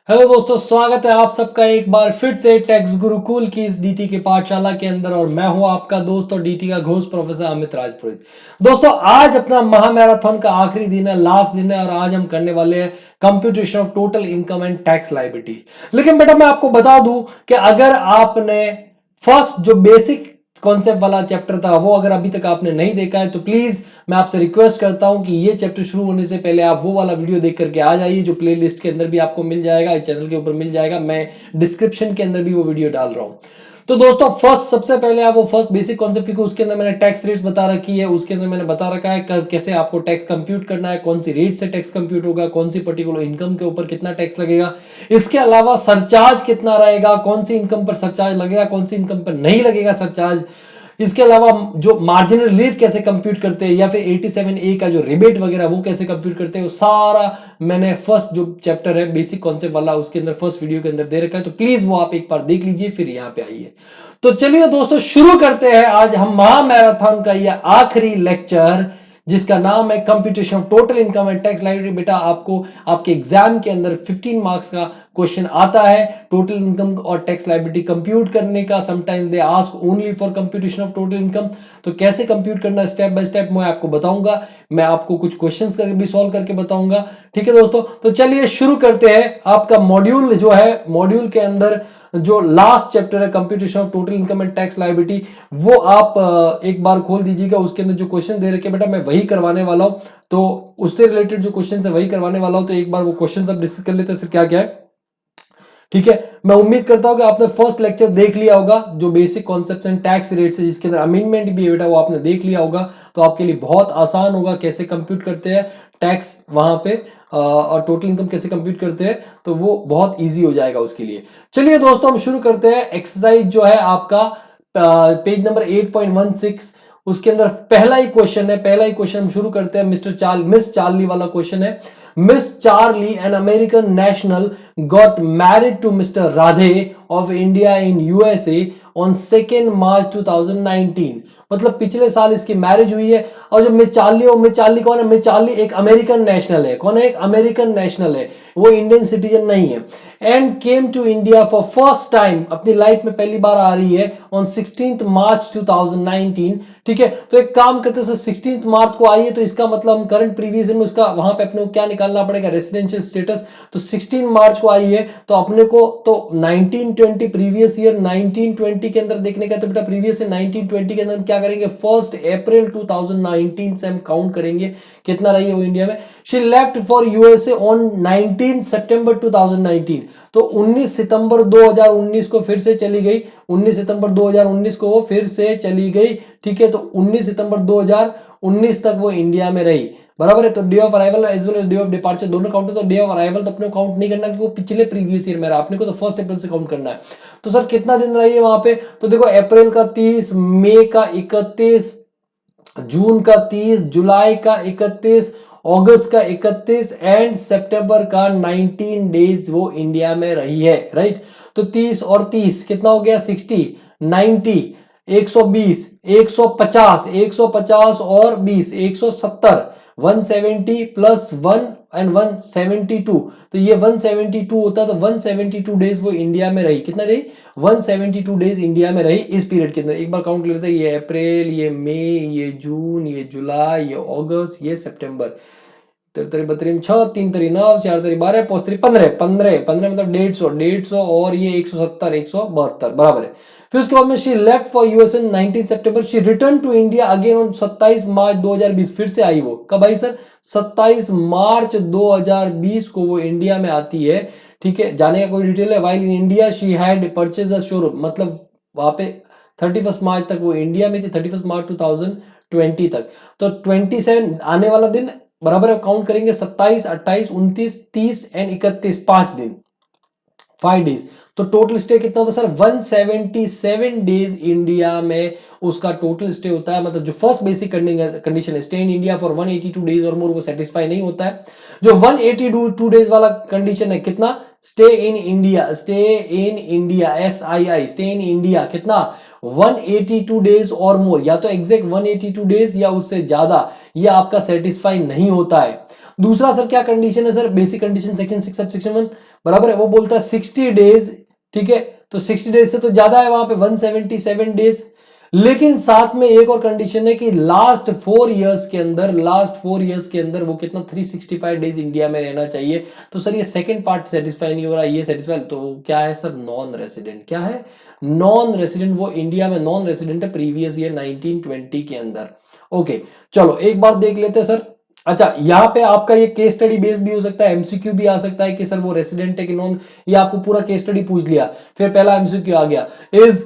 Hello दोस्तों, स्वागत है आप सबका एक बार फिर से टैक्स गुरुकुल की इस डीटी की पाठशाला के अंदर। और मैं हूं आपका दोस्त और डीटी का घोष प्रोफेसर अमित राजपुरोहित। दोस्तों, आज अपना महामैराथन का आखिरी दिन है, लास्ट दिन है, और आज हम करने वाले हैं computation of total income and tax liability. लेकिन बेटा, मैं आपको बता दूं कि अगर आपने फर्स्ट जो बेसिक कॉन्सेप्ट वाला चैप्टर था वो अगर अभी तक आपने नहीं देखा है तो प्लीज मैं आपसे रिक्वेस्ट करता हूं कि ये चैप्टर शुरू होने से पहले आप वो वाला वीडियो देख करके आ जाइए, जो प्लेलिस्ट के अंदर भी आपको मिल जाएगा, इस चैनल के ऊपर मिल जाएगा। मैं डिस्क्रिप्शन के अंदर भी वो वीडियो डाल रहा हूं। तो दोस्तों, फर्स्ट सबसे पहले आप वो फर्स्ट बेसिक कॉन्सेप्ट, क्योंकि उसके अंदर मैंने टैक्स रेट्स बता रखी है, उसके अंदर मैंने बता रखा है कैसे आपको टैक्स कंप्यूट करना है, कौन सी रेट से टैक्स कंप्यूट होगा, कौन सी पर्टिकुलर इनकम के ऊपर कितना टैक्स लगेगा, इसके अलावा सरचार्ज कितना रहेगा, कौन सी इनकम पर सरचार्ज लगेगा, कौन सी इनकम पर नहीं लगेगा सरचार्ज। इसके अलावा जो मार्जिनल रिलीफ कैसे कंप्यूट करते हैं, या फिर 87A का जो रिबेट वगैरह वो कैसे कंप्यूट करते हैं, वो सारा मैंने फर्स्ट जो चैप्टर है बेसिक कॉन्सेप्ट वाला उसके अंदर फर्स्ट वीडियो के अंदर दे रखा है। तो प्लीज वो आप एक बार देख लीजिए, फिर यहाँ पे आइए। तो चलिए दोस्तों, शुरू करते हैं आज हम महामैराथन का यह आखिरी लेक्चर, जिसका नाम है computation of total income and tax liability. बेटा, आपको आपके एग्जाम के अंदर 15 मार्क्स का क्वेश्चन आता है टोटल इनकम और टैक्स लायबिलिटी कंप्यूट करने का। Sometime they ask only for computation of total income. तो कैसे कंप्यूट करना स्टेप बाय स्टेप मैं आपको बताऊंगा, मैं आपको कुछ क्वेश्चंस करके भी सॉल्व करके बताऊंगा। ठीक है दोस्तों, तो चलिए शुरू करते हैं। आपका मॉड्यूल जो है, मॉड्यूल के अंदर जो लास्ट चैप्टर है computation of total income and tax liability, वो आप एक बार खोल दीजिएगा। उसके अंदर जो क्वेश्चन दे रखे बेटा मैं वही करवाने वाला हूं, तो उससे रिलेटेड जो क्वेश्चन है वही करवाने वाला हूं। तो एक बार वो क्वेश्चन अब डिस्कस कर लेते हैं सर क्या क्या है। ठीक है, मैं उम्मीद करता हूं कि आपने फर्स्ट लेक्चर देख लिया होगा, जो basic concepts and tax rates है, जिसके अंदर अमेंडमेंट भी है बेटा, वो आपने देख लिया होगा। तो आपके लिए बहुत आसान होगा कैसे कंप्यूट करते हैं टैक्स वहां पे, और टोटल इनकम कैसे कंप्यूट करते हैं, तो वो बहुत इजी हो जाएगा उसके लिए। चलिए दोस्तों, हम शुरू करते हैं। एक्सरसाइज जो है आपका पेज नंबर 8.16, उसके अंदर पहला ही क्वेश्चन है। पहला ही क्वेश्चन हम शुरू करते हैं, मिस चार्ली वाला क्वेश्चन है। Miss Charlie, an American national, got married to Mr. Radhe of India in USA on 2nd March 2019। मतलब पिछले साल इसकी मैरिज हुई है। और जो मिस चार्ली कौन है? मिस चार्ली एक अमेरिकन नेशनल है। कौन है? एक अमेरिकन नेशनल है, वो इंडियन सिटीजन नहीं है। And came to India for first time, अपनी लाइफ में पहली बार आ रही है, ऑन 16th March 2019। ठीक है, तो एक काम करते हैं, 16th मार्च को आई है, तो इसका मतलब हम करंट प्रीवियस में उसका वहां पे अपने को क्या निकालना पड़ेगा? Residential status. तो 16 मार्च को आई है, तो अपने को तो 1920 प्रीवियस ईयर 1920 के अंदर देखने का। तो बेटा प्रीवियस ईयर 1920 के अंदर हम क्या करेंगे? 1 अप्रैल 2019 से हम काउंट करेंगे कितना रही है वो इंडिया में। She left for USA on 19 सितंबर 2019। तो 19 सितंबर 2019 को फिर से चली गई। 19 सितंबर 2019 को वो फिर से चली गई। ठीक है, तो 19 सितंबर 2019 तक वो इंडिया में रही। बराबर है। तो day of arrival as well as day of departure दोनों काउंट है। तो डे ऑफ अराइवल तो अपने काउंट नहीं करना, क्योंकि वो पिछले प्रीवियस ईयर में रहा। अपने को तो 1 अप्रैल से काउंट करना है। तो सर कितना दिन रही है वहां पे? तो देखो, अप्रैल का 30, मई का 31, जून का 30, जुलाई का 31, अगस्त का 31 एंड सितंबर का 19 डेज वो इंडिया में रही है। राइट, तो 30 और 30 कितना हो गया? 60, 90, 120, 150, 150 और 20, 170, 170 प्लस 1 एंड 172। तो ये 172 होता है। तो 172 डेज वो इंडिया में रही। कितना रही? 172 डेज इंडिया में रही इस पीरियड के अंदर। एक बार काउंट कर लेते हैं। ये अप्रैल, ये मई, ये जून, ये जुलाई, ये अगस्त, ये सितंबर। 32, 6, 3, 9, 4, 12, 5, 15, 15, 15 मतलब 150 और ये 170, 172 बराबर है। फिर उसके बाद में शी लेफ्ट फॉर यूएसए 19 सितंबर। She return to India again on 27 March 2020। फिर से आई वो। कब आई सर? 27 मार्च 2020 को वो इंडिया में आती है। ठीक है, जाने का कोई डिटेल है? While in India she had purchase a showroom. मतलब वहां पे 31 मार्च तक वो इंडिया में थी, 31 मार्च 2020 तक। तो 27 आने वाला दिन बराबर है। काउंट करेंगे 27, 28, 29, 30 एंड 31, 5 दिन, 5 डेज। तो टोटल स्टे कितना होता है सर? 177 डेज इंडिया में उसका टोटल स्टे होता है। मतलब जो फर्स्ट बेसिक कंडीशन है, stay in India for 182 days or मोर, वो सेटिस्फाई नहीं होता है। जो 182 डेज वाला कंडीशन है, कितना? Stay in India, stay in India, SII, stay in India कितना? 182 डेज और मोर, या तो एग्जैक्ट 182 डेज या उससे ज्यादा, यह आपका सेटिस्फाई नहीं होता है। दूसरा सर क्या कंडीशन है sir? Basic condition section 6 sub section 1 बराबर है, वो बोलता है 60 डेज, ठीक है, तो 60 डेज से तो ज्यादा है वहां पे 177 डेज। लेकिन साथ में एक और कंडीशन है कि लास्ट 4 इयर्स के अंदर वो कितना 365 डेज इंडिया में रहना चाहिए। तो सर ये सेकंड पार्ट सेटिस्फाई नहीं हो रहा, ये सेटिस्फाई, तो क्या है सर, नॉन रेसिडेंट। क्या है, नॉन रेसिडेंट, वो इंडिया में नॉन रेसिडेंट है प्रीवियस ईयर 1920 के अंदर। ओके, चलो एक बार देख लेते हैं सर। अच्छा, यहाँ पे आपका ये केस स्टडी बेस्ड भी हो सकता है, एमसीक्यू भी आ सकता है कि सर वो रेसिडेंट है कि नॉन, ये आपको पूरा केस स्टडी पूछ लिया, फिर पहला एमसीक्यू आ गया, is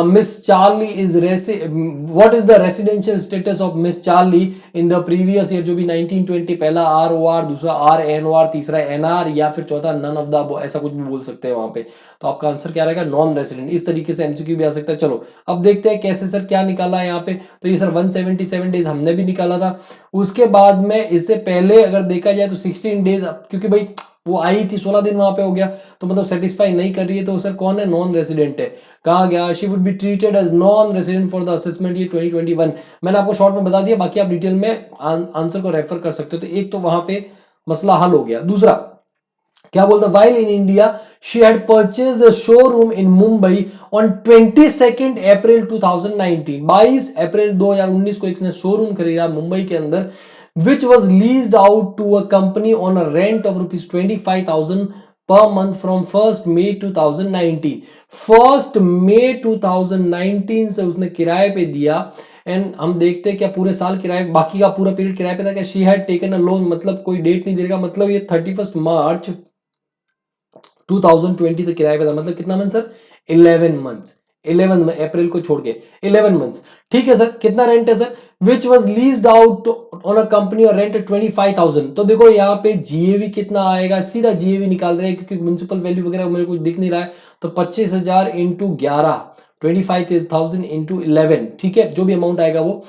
miss Charlie is what is the residential status of miss Charlie in the previous year, जो भी 1920, पहला आर ओ आर, दूसरा आर एन ओ आर, तीसरा एन आर, या फिर चौथा नन ऑफ द, ऐसा कुछ भी बोल सकते हैं वहां पे। तो आपका आंसर क्या रहेगा, नॉन रेसिडेंट। इस तरीके से एमसीक्यू भी आ सकता है। चलो अब देखते हैं कैसे सर, क्या निकाला है यहाँ पे। तो ये सर 177 डेज हमने भी निकाला था। उसके बाद में इससे पहले अगर देखा जाए तो 16 डेज, क्योंकि भाई वो आई थी 16 दिन वहां पे हो गया, तो मतलब सेटिस्फाई नहीं कर रही है, तो सर कौन है, नॉन रेसिडेंट है। कहा गया she would be treated as non resident for the assessment, ये 2021। मैंने आपको शॉर्ट में बता दिया, बाकी आप डिटेल में आंसर को रेफर कर सकते हो। तो एक तो वहां पे मसला हल हो गया। दूसरा क्या बोलता, while in India she had purchase the showroom in Mumbai on 22 अप्रैल 2019, 22 अप्रैल 2019 को इसने शोरूम खरीदा मुंबई के अंदर, which was leased out to a company on a rent of rupees 25,000 per month from 1st May 2019। 1st May 2019 से उसने किराए पे दिया। एंड हम देखते हैं क्या पूरे साल किराए, बाकी का पूरा पीरियड किराए पे था क्या, she had taken a loan, मतलब कोई डेट नहीं देगा, मतलब ये 31 मार्च 2020 तक किराए पे था, मतलब कितना मंथ सर, 11 मंथ्स, 11 अप्रैल को छोड़ के 11 मंथ्स। ठीक है सर, कितना रेंट है sir, which was leased out on a company और रेंट 25,000। तो देखो यहाँ पे जीएवी कितना आएगा, सीधा जीएवी निकाल रहे हैं क्योंकि म्युनिसिपल वैल्यू वगैरह मेरे को दिख नहीं रहा है। तो 25,000 इंटू 11, 25,000 इंटू 11, ठीक है, जो भी अमाउंट आएगा वो।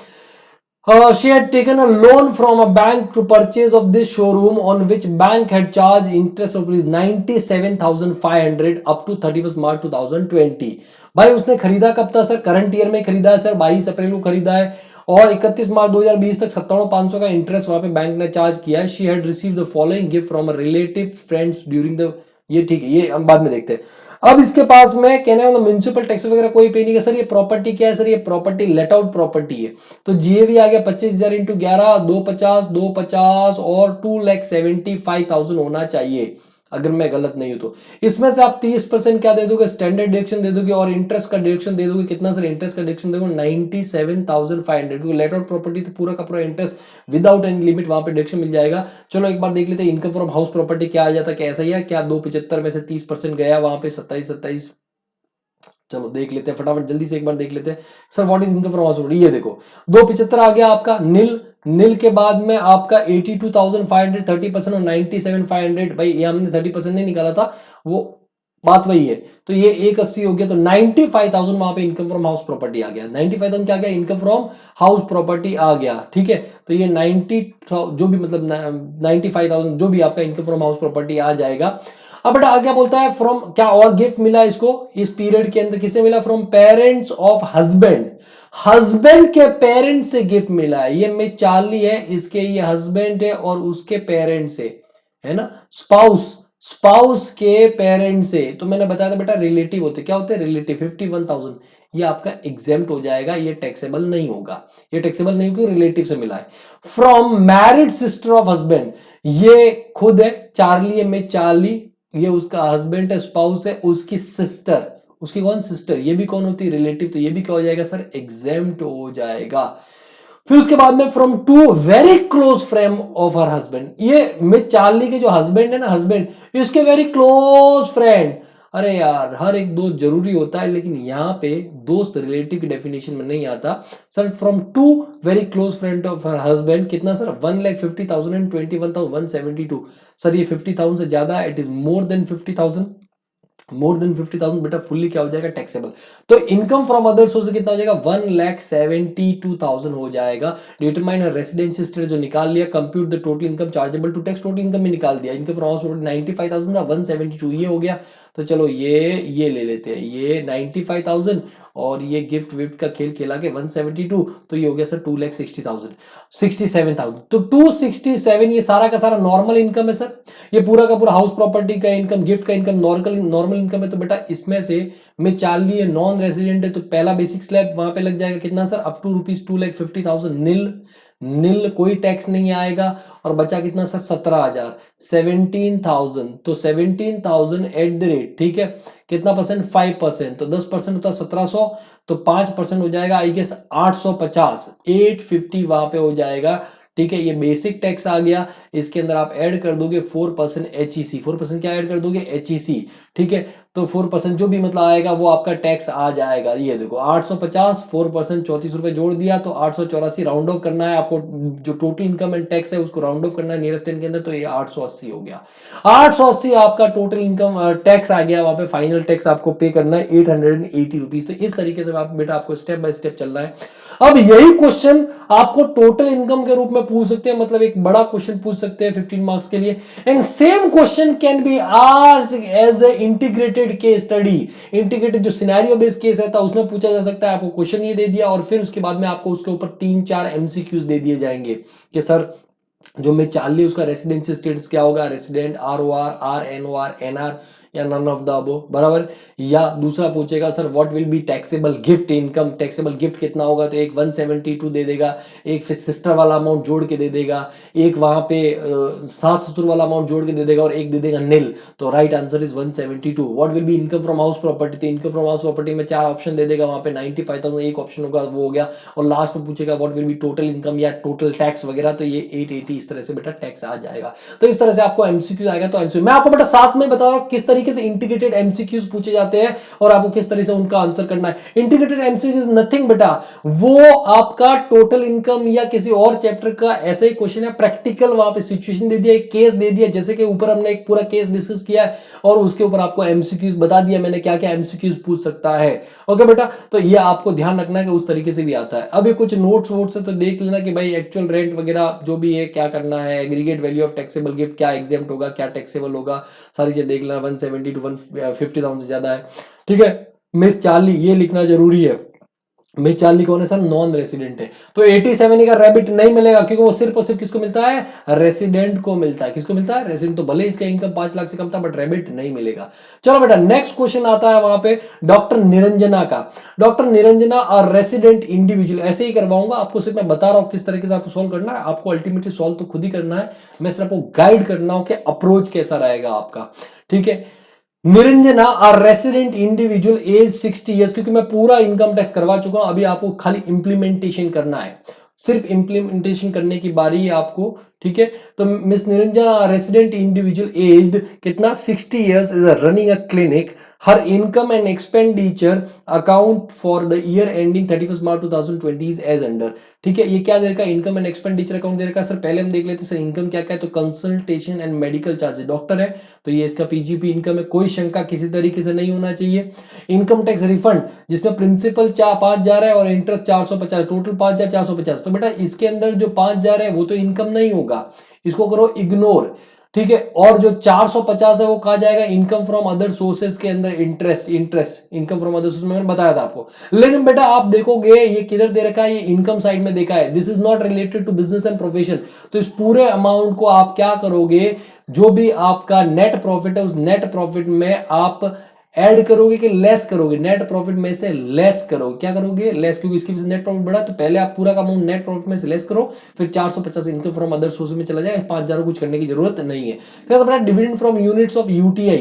She had taken a loan from a bank to purchase of this showroom, on which bank had charged interest of rupees 97,500 up to 31st March 2020। भाई उसने खरीदा कब था सर, करंट ईयर में खरीदा है सर, 22 अप्रैल को खरीदा है, और 31 मार्च 2020 तक 57,500 का इंटरेस्ट वहां पे बैंक ने चार्ज किया है। She had received the following gift from a relative friends during the, ये ठीक है, ये हम बाद में देखते हैं। अब इसके पास में कहने वाला म्युनिसिपल टैक्स वगैरह कोई पे नहीं किया। सर ये प्रॉपर्टी क्या है सर, ये प्रॉपर्टी लेट आउट प्रॉपर्टी है। तो जीएवी आ गया 25,000 इंटू 11, 250 और 2,75,000 होना चाहिए, अगर मैं गलत नहीं हूं तो। इसमें से आप 30% क्या दे दोगे, स्टैंडर्ड डिडक्शन दे दोगे, और इंटरेस्ट का डिडक्शन दे दोगे, कितना सर, इंटरेस्ट का डिडक्शन देखो 97,500, क्योंकि लेट आउट प्रॉपर्टी तो पूरा का पूरा इंटरेस्ट विदाउट एनी लिमिट वहां पे डिडक्शन मिल जाएगा। चलो एक बार देख लेते हैं इनकम फ्रॉम हाउस प्रॉपर्टी क्या आ जाता है, कैसा ही है क्या, 275 में से 30% गया वहां पे 27। चलो देख लेते हैं फटाफट जल्दी से एक बार देख लेते हैं sir, what is income from house property. ये देखो 275 आ गया आपका, नील नील के बाद में आपका 82,500, 30% और 97,500। भाई ये हमने 30% नहीं निकाला था, वो बात वही है। तो ये 180 हो गया, तो 95,000 वहां पे इनकम फ्रॉम हाउस प्रॉपर्टी आ गया। 95,000 क्या गया, इनकम फ्रॉम हाउस प्रॉपर्टी आ गया, ठीक है। तो ये 90 जो भी मतलब 95,000 जो भी आपका इनकम फ्रॉम हाउस प्रॉपर्टी आ जाएगा। अब बेटा आगे बोलता है फ्रॉम, क्या और गिफ्ट मिला इसको इस पीरियड के अंदर, किसे मिला, from parents of husband, husband के पेरेंट्स से गिफ्ट मिला है। ये में चार्ली है, इसके ये हस्बैंड है और उसके पेरेंट्स से, है ना, स्पाउस, स्पाउस के पेरेंट्स से। तो मैंने बताया था बेटा रिलेटिव होते, क्या होते हैं रिलेटिव। 51,000 ये आपका एग्जेम्प्ट हो जाएगा, ये टैक्सेबल नहीं होगा, ये टैक्सेबल नहीं होगा, रिलेटिव से मिला है। From married sister of husband, ये खुद है चार्ली है, में चार्ली, ये उसका हस्बैंड है, स्पाउस है, उसकी सिस्टर, उसकी कौन, सिस्टर, ये भी कौन होती है, रिलेटिव। तो ये भी क्या हो जाएगा सर, एग्जेम्प्ट हो जाएगा। फिर उसके बाद में from two very close friend of her husband, ये मिस चार्ली के जो हस्बैंड है ना, हस्बैंड, इसके वेरी क्लोज फ्रेंड। अरे यार हर एक दोस्त जरूरी होता है, लेकिन यहां पे दोस्त रिलेटिव की डेफिनेशन में नहीं आता sir. From two very close friend of her husband, कितना सर, 1,50,000 एंड 21,172। सर ये 50,000 से ज्यादा है, it is more than 50,000, more than 50,000 बेटा फुल्ली क्या हो जाएगा, टैक्सेबल। तो इनकम फ्रॉम अदर सोर्स कितना हो जाएगा, 1,72,000 हो जाएगा। डिटरमाइन रेसिडेंशियल स्टेटस जो निकाल लिया, compute the total income chargeable to tax, total income में निकाल दिया। इनकम फ्रॉम हाउस 95,000 था, 172 ये हो गया। तो चलो ये ले लेते हैं, ये 95,000 और ये गिफ्ट विफ्ट का खेल खेला के 172, तो ये हो गया सर 2,60,000, 67,000। तो 267 ये सारा का सारा नॉर्मल इनकम है सर। ये पूरा का पूरा हाउस प्रॉपर्टी का इनकम, गिफ्ट का इनकम, नॉर्मल इनकम है। तो बेटा इसमें से मैं चार्ली है नॉन रेसिडेंट है, तो पहला बेसिक स्लैब वहां पे लग जाएगा कितना सर, अप टू ₹2,50,000 नील, नील कोई टैक्स नहीं आएगा। और बचा कितना सर 17,000, 17,000। तो 17,000 एट द रेट, ठीक है, कितना परसेंट, 5%। तो 10% होता है 1700, तो 5% हो जाएगा आई गेस 850, 850 वहां पे हो जाएगा। ठीक है, ये बेसिक टैक्स आ गया। इसके अंदर आप ऐड कर दोगे 4% HEC, 4% क्या ऐड कर दोगे, HEC। ठीक है, तो 4% जो भी मतलब आएगा वो आपका टैक्स आ जाएगा। ये देखो 850, 4% 34 रुपए जोड़ दिया, तो 884 राउंड ऑफ करना है आपको। जो टोटल इनकम एंड टैक्स है उसको राउंड ऑफ करना है नियरेस्ट टेन के अंदर, तो ये 880 हो गया। 880 आपका टोटल इनकम टैक्स आ गया। वहां पे फाइनल टैक्स आपको पे करना है 880 रुपीज। तो इस तरीके से आप बेटा आपको स्टेप बाय स्टेप चलना है। अब यही क्वेश्चन आपको टोटल इनकम के रूप में पूछ सकते हैं, मतलब एक बड़ा क्वेश्चन पूछ सकते हैं 15 मार्क्स के लिए। And same question can be asked as a integrated case study. Integrated जो सिनेरियो बेस्ड केस रहता है उसमें पूछा जा सकता है। आपको क्वेश्चन ये दे दिया और फिर उसके बाद में आपको उसके ऊपर 3-4 MCQs दे दिए जाएंगे कि सर जो मैं चार्ली उसका रेसिडेंशियल स्टेटस क्या होगा, रेसिडेंट, ROR, RNOR, NR या नन ऑफ द अबो, बराबर। या दूसरा पूछेगा sir what will be taxable gift income, taxable gift कितना होगा, तो एक 172 दे देगा, एक फिर सिस्टर वाला अमाउंट जोड़ के दे देगा, एक वहां पे सास ससुर वाला अमाउंट जोड़ के दे देगा और एक दे देगा नील। तो right answer is 172। What will be income from house property, तो इनकम फ्रॉम हाउस प्रॉपर्टी में 4 ऑप्शन दे देगा, वहां पे 95,000 एक ऑप्शन होगा, वो हो गया। और लास्ट में पूछेगा what will be total income या टोटल टैक्स वगैरह, तो ये 880 इस तरह से बेटा टैक्स आ जाएगा। तो इस तरह से आपको MCQ आएगा। तो MCQ मैं आपको बेटा साथ में बता रहा हूं किस तरीके से इंटीग्रेटेड MCQs पूछे जाते हैं और आपको किस तरह से उनका आंसर करना है। इंटीग्रेटेड MCQ इज नथिंग बेटा, वो आपका टोटल इनकम या किसी और चैप्टर का ऐसा ही क्वेश्चन है, प्रैक्टिकल वहां पे सिचुएशन दे दिया, एक केस दे दिया, जैसे कि ऊपर हमने एक पूरा केस डिस्कस किया है और उसके ऊपर आपको MCQs बता दिया मैंने क्या क्या MCQs पूछ सकता है। ओके बेटा, तो ये आपको ध्यान रखना है कि उस तरीके से भी आता है। अब ये कुछ नोट्स वोट्स है तो देख लेना कि भाई एक्चुअल रेंट वगैरह जो भी है क्या करना है, aggregate value of taxable gift क्या एग्जेम्प्ट होगा, क्या टैक्सेबल होगा, सारी चीज देख लेना। 170 to 150,000 से ज्यादा है, ठीक है। मिस चार्ली ये लिखना जरूरी है। मिस चार्ली कौन है सर, नॉन रेसिडेंट है। तो 87 का रैबिट नहीं मिलेगा क्योंकि वो सिर्फ और सिर्फ किसको मिलता है, रेसिडेंट को मिलता है। किसको मिलता है, रेसिडेंट। तो भले इसका इनकम 5 लाख से कम था बट रैबिट नहीं मिलेगा। चलो बेटा नेक्स्ट क्वेश्चन आता है वहां पे डॉक्टर निरंजना का। डॉक्टर निरंजना और रेसिडेंट इंडिविजुअल, ऐसे ही करवाऊंगा आपको, सिर्फ मैं बता रहा हूं किस तरीके से आपको सोल्व करना है। आपको अल्टीमेटली सोल्व तो खुद ही करना है, मैं सिर्फ आपको गाइड करना हूं कि अप्रोच कैसा रहेगा आपका, ठीक है। Niranjana are resident individual age 60 years, क्योंकि मैं पूरा इनकम टैक्स करवा चुका हूं, अभी आपको खाली इंप्लीमेंटेशन करना है, सिर्फ इंप्लीमेंटेशन करने की बारी है आपको, ठीक है। तो miss Niranjana resident individual aged कितना, 60 years, is running a clinic. Her income and expenditure account for the year ending 31 March 2020 is as under, ठीक है। ये क्या दे रखा है, इनकम एंड एक्सपेंडिचर अकाउंट दे रखा है। सर पहले हम देख लेते हैं सर इनकम क्या क्या है। तो consultation and medical charges, doctor है तो ये इसका PGP इनकम है, कोई शंका किसी तरीके से नहीं होना चाहिए। इनकम टैक्स रिफंड जिसमें प्रिंसिपल 5,000 है और इंटरेस्ट 450, टोटल 5,450। तो बेटा इसके अंदर जो 5,000 है वो तो इनकम नहीं होगा, इसको करो इग्नोर, ठीक है। और जो 450 है वो कहा जाएगा इनकम फ्रॉम अदर सोर्सेज के अंदर, interest income from other sources, मैंने बताया था आपको। लेकिन बेटा आप देखोगे ये किधर दे रखा है, ये इनकम साइड में देखा है, this is not related to business and profession. तो इस पूरे अमाउंट को आप क्या करोगे, जो भी आपका नेट प्रॉफिट है उस नेट प्रॉफिट में आप ऐड करोगे कि लेस करोगे, नेट प्रॉफिट में से लेस करोगे, क्या करोगे, लेस, क्योंकि इसकी वजह से नेट प्रॉफिट बढ़ा। तो पहले आप पूरा का अमाउंट नेट प्रॉफिट में से लेस करो, फिर 450 इनकम फ्रॉम अदर सोर्स में चला जाएगा, 5,000 कुछ करने की जरूरत नहीं है। फिर अपना dividend from units of UTI,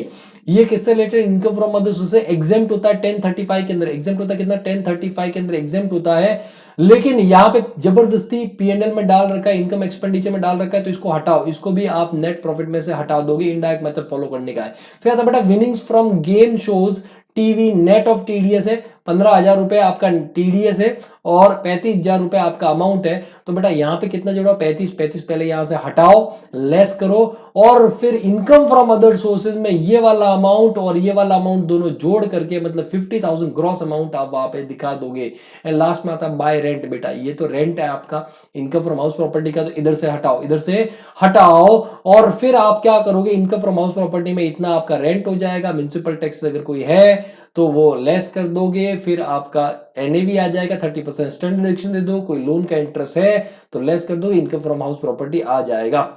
ये किससे related, income from other source से एग्जेम्प्ट होता है 1035 के अंदर, एग्जेम्प्ट होता है कितना, 1035 के अंदर एग्जेम्प्ट होता है। लेकिन यहां पे जबरदस्ती P&L में डाल रखा है, इनकम एक्सपेंडिचर में डाल रखा है, तो इसको हटाओ, इसको भी आप नेट प्रॉफिट में से हटा दोगे, इनडायरेक्ट मेथड फॉलो करने का है। फिर आता बेटा winnings from game shows TV, net of TDS है 15,000 रुपए आपका टीडीएस है और 35,000 रुपए आपका अमाउंट है। तो बेटा यहाँ पे कितना जोड़ा, 35 पहले यहाँ से हटाओ, लेस करो, और फिर इनकम फ्रॉम अदर सोर्सेज में ये वाला अमाउंट और ये वाला अमाउंट दोनों जोड़ करके मतलब 50,000 ग्रॉस अमाउंट आप वहां पे दिखा दोगे। एंड लास्ट में आता है बाय रेंट। बेटा ये तो रेंट है आपका, इनकम फ्रॉम हाउस प्रॉपर्टी का, तो इधर से हटाओ, इधर से हटाओ, और फिर आप क्या करोगे, इनकम फ्रॉम हाउस प्रॉपर्टी में इतना आपका रेंट हो जाएगा, म्युनिसिपल टैक्स अगर कोई है तो वो लेस कर दोगे, फिर आपका एनएवी आ जाएगा, 30% स्टैंडर्ड डिडक्शन दे दो, कोई लोन का इंटरेस्ट है तो लेस कर दो, इनकम फ्रॉम हाउस प्रॉपर्टी आ जाएगा।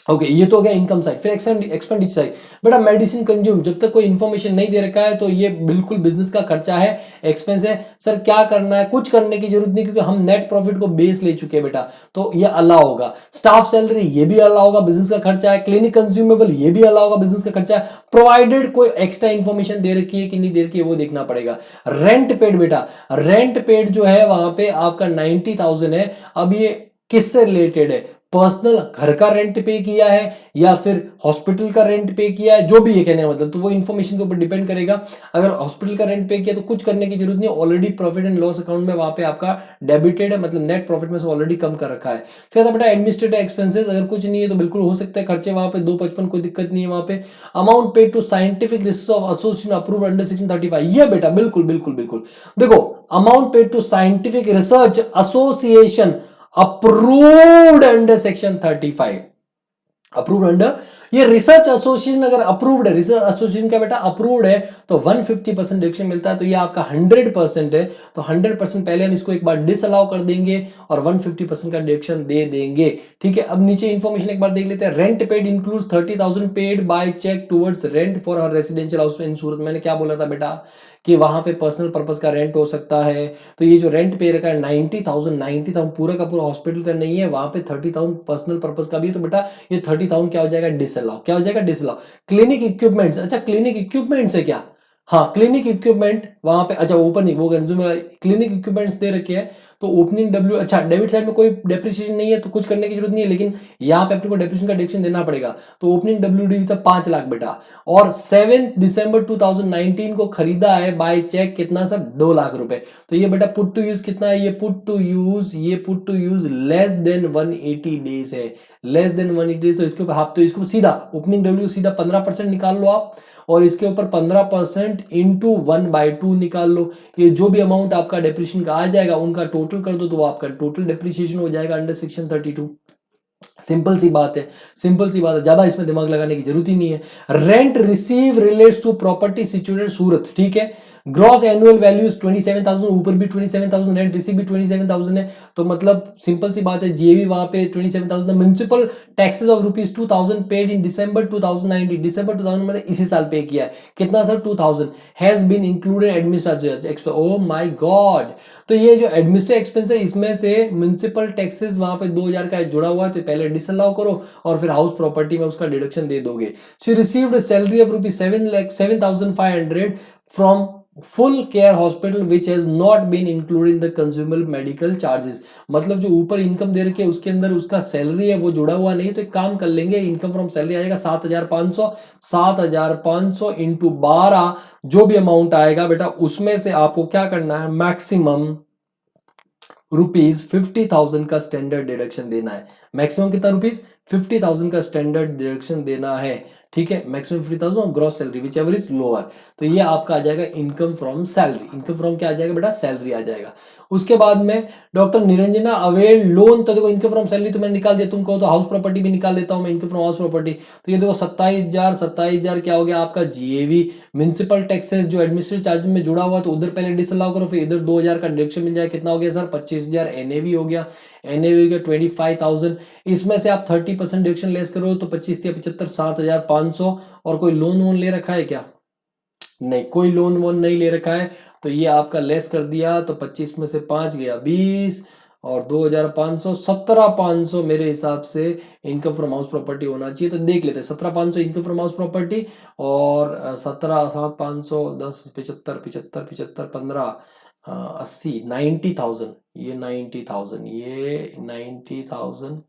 ओके ये तो हो गया इनकम साइड। फिर एक्सपेंडिचर साइड, बेटा मेडिसिन कंज्यूम, जब तक कोई इन्फॉर्मेशन नहीं दे रखा है तो ये बिल्कुल बिजनेस का खर्चा है, एक्सपेंस है। सर क्या करना है, कुछ करने की जरूरत नहीं, क्योंकि हम नेट प्रॉफिट को बेस ले चुके हैं बेटा, तो ये अलाउ होगा। स्टाफ सैलरी ये भी अलाउ होगा, बिजनेस का खर्चा है। क्लिनिक कंज्यूमेबल ये भी अलाउ होगा, बिजनेस का खर्चा है, प्रोवाइडेड कोई एक्स्ट्रा इन्फॉर्मेशन दे रखी है कि नहीं दे रखी है वो देखना पड़ेगा। रेंट पेड, बेटा रेंट पेड जो है वहां पे आपका 90,000 है। अब ये किससे रिलेटेड है, पर्सनल घर का रेंट पे किया है या फिर हॉस्पिटल का रेंट पे किया है, जो भी ये कहने का मतलब, तो वो इन्फॉर्मेशन के ऊपर डिपेंड करेगा। अगर हॉस्पिटल का रेंट पे किया तो कुछ करने की जरूरत नहीं, already profit and loss account में वहां पे आपका डेबिटेड है, मतलब नेट प्रॉफिट में से ऑलरेडी कम कर रखा है। फिर बेटा एडमिनिस्ट्रेटिव एक्सपेंसेस, अगर कुछ नहीं है तो बिल्कुल हो सकता है खर्चे वहां पे 255, कोई दिक्कत नहीं है वहां पे। Amount paid to scientific research of association approved under section 35, ये बेटा बिल्कुल बिल्कुल बिल्कुल देखो, amount paid to scientific research association approved under section 35, approved under, ये रिसर्च एसोसिएशन अगर अप्रूव्ड है, रिसर्च एसोसिएशन का बेटा अप्रूव्ड है तो 150% डिडक्शन मिलता है। तो ये आपका 100% है, तो 100% पहले हम इसको एक बार डिसअलाउ कर देंगे और 150% का डिडक्शन दे देंगे। ठीक है, अब नीचे इंफॉर्मेशन एक बार देख लेते हैं। Rent paid includes 30,000 paid by cheque towards rent for her residential house in Surat. मैंने क्या बोला था बेटा कि वहां पे पर्सनल पर्पस का रेंट हो सकता है, तो ये जो रेंट पे रखा है 90,000 पूरा का पूरा हॉस्पिटल का नहीं है, वहां पे 30,000 पर्सनल पर्पस का भी है, तो बेटा ये 30,000 क्या हो जाएगा, डिसअलाउ। क्या हो जाएगा, डिसअलाउ। क्लिनिक इक्विपमेंट्स, अच्छा क्लिनिक इक्विपमेंट्स है क्या, हाँ क्लिनिक इक्विपमेंट वहां पे, अच्छा ओपन नहीं, वो कंज्यूमर क्लिनिक इक्विपमेंट्स दे रखे हैं, तो ओपनिंग डब्ल्यू, अच्छा डेबिट साइड में कोई डेप्रिसिएशन नहीं है तो कुछ करने की जरूरत नहीं है, लेकिन यहाँ पे अपने को डेप्रिसिएशन का डिडक्शन देना पड़ेगा। तो ओपनिंग डब्ल्यू था 5 लाख बेटा, और 7 दिसंबर 2019 को खरीदा है बाय चेक, कितना सर, 2 लाख रुपए। तो ये बेटा पुट टू यूज कितना है, ये put to use less than 180 days है, लेस देन 180 डेज। तो इसके ऊपर आप तो इसको सीधा ओपनिंग डब्ल्यू सीधा 15% निकाल लो आप, और इसके ऊपर 15% इंटू 1/2 निकाल लो। ये जो भी अमाउंट आपका डेप्रिसिएशन का आ जाएगा उनका टोटल कर दो, तो वो आपका टोटल डेप्रिसिएशन हो जाएगा अंडर सेक्शन 32। सिंपल सी बात है, सिंपल सी बात है, ज्यादा इसमें दिमाग लगाने की जरूरत ही नहीं है। Rent receive relates to property situated Surat, ठीक है। ग्रॉस एनुअल वैल्यू 27,000, ऊपर भी 27,000, रेंट रिसीव भी 27,000 है, तो मतलब सिंपल सी बात है, जीएवी वहां पे 27,000। Municipal taxes of ₹2,000 paid in December 2019, दिसंबर 2000 मतलब इसी साल पे किया है, कितना sir, 2,000 has been included administrative, oh my God. तो ये जो एडमिनिस्ट्रेटिव एक्सपेंस है इसमें से म्युनिसिपल टैक्सेस वहां पे 2,000 का जुड़ा हुआ है, तो पहले डिसअलाउ करो और फिर हाउस प्रॉपर्टी में उसका डिडक्शन दे दोगे। She received salary of ₹7,500 from full care hospital which has not been included in the consumer medical charges, मतलब जो ऊपर इनकम दे रखी है उसके अंदर उसका सैलरी है वो जुड़ा हुआ नहीं, तो एक काम कर लेंगे, इनकम फ्रॉम सैलरी आएगा 7,500, 7,500 इंटू 12, जो भी अमाउंट आएगा बेटा उसमें से आपको क्या करना है, मैक्सिमम ₹50,000 का स्टैंडर्ड डिडक्शन देना है। मैक्सिमम कितना रुपीज, 50,000 का स्टैंडर्ड डिडक्शन देना है, ठीक है। मैक्सिमम 50,000 और gross salary which ever is lower, तो ये आपका आ जाएगा income from salary. Income from क्या आ जाएगा बेटा, सैलरी आ जाएगा। उसके बाद में डॉक्टर निरंजना अवेल लोन, तो देखो इनकम फ्रॉम सैलरी तो मैंने निकाल दिया, तुम कहो तो हाउस प्रॉपर्टी भी निकाल देता हूं मैं, इनकम फ्रॉम हाउस प्रॉपर्टी। तो ये देखो 27,000 क्या हो गया आपका जीएवी। म्युनिसिपल टैक्सेस जो एडमिनिस्ट्रेटिव चार्ज में जुड़ा हुआ तो उधर पहले डिसअलाउ करो, फिर इधर 2,000 का डिडक्शन मिल जाएगा, कितना हो गया सर, 25,000 एनएवी हो गया, एनएवी का 25,000, इसमें से आप 30% डिडक्शन लेस करो तो 25 या 75, 7,500। और कोई लोन वोन ले रखा है क्या, नहीं कोई लोन वोन नहीं ले रखा है, तो ये आपका लेस कर दिया, तो 25 में से 5 गया 20, और 2,500, 17,500 मेरे हिसाब से इनकम फ्रॉम हाउस प्रॉपर्टी होना चाहिए। तो देख लेते हैं 17,500 इनकम फ्रॉम हाउस प्रॉपर्टी, और 17, 7,500, 10, 75, 75, 75, 15, 80, 90,000, ये 90,000, ये 90,000,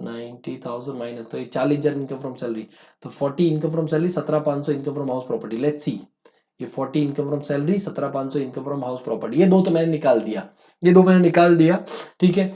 90,000 माइनस, तो ये 40,000 इनकम फ्रॉम सैलरी, तो 40 income from salary, 17,500 income from house property. Let's see ये 40 income from salary, 17,500 income from house property, ये दो तो मैंने निकाल दिया, ये दो मैंने निकाल दिया, ठीक है।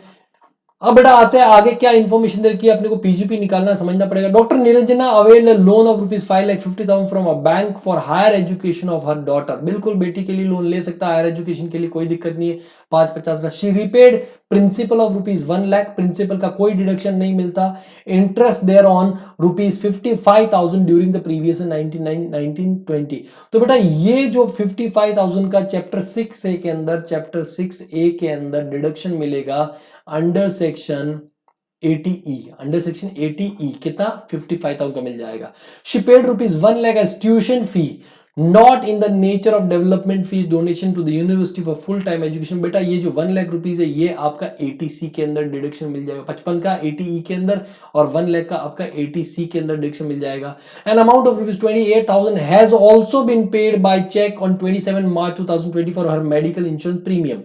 अब बेटा आते हैं आगे, क्या इन्फॉर्मेशन दे रखी है अपने को, पीजीपी निकालना समझना पड़ेगा। Doctor Niranjana availed loan of ₹5,50,000 from a bank for higher education of her daughter. बिल्कुल बेटी के लिए लोन ले सकता है, हायर एजुकेशन के लिए कोई दिक्कत नहीं है, 550 का। She repaid principal of ₹1,00,000, principal का कोई डिडक्शन नहीं मिलता। Interest there on ₹55,000 during the previous 1920। तो बेटा ये जो 55,000 का चैप्टर 6A के अंदर, चैप्टर 6A के अंदर डिडक्शन मिलेगा under section 80E, under section 80E कितना 55,000 का मिल जाएगा। She paid ₹1,00,000 as tuition fee not in the nature of development fees donation to the university for full time education. बेटा ये जो ₹1,00,000 है ये आपका 80C के अंदर डिडक्शन मिल जाएगा, 55 का 80E के अंदर और 1,00,000 का आपका 80C के अंदर डिडक्शन मिल जाएगा। An amount of ₹28,000 has also been paid by cheque on 27 March 2020 for her medical insurance premium.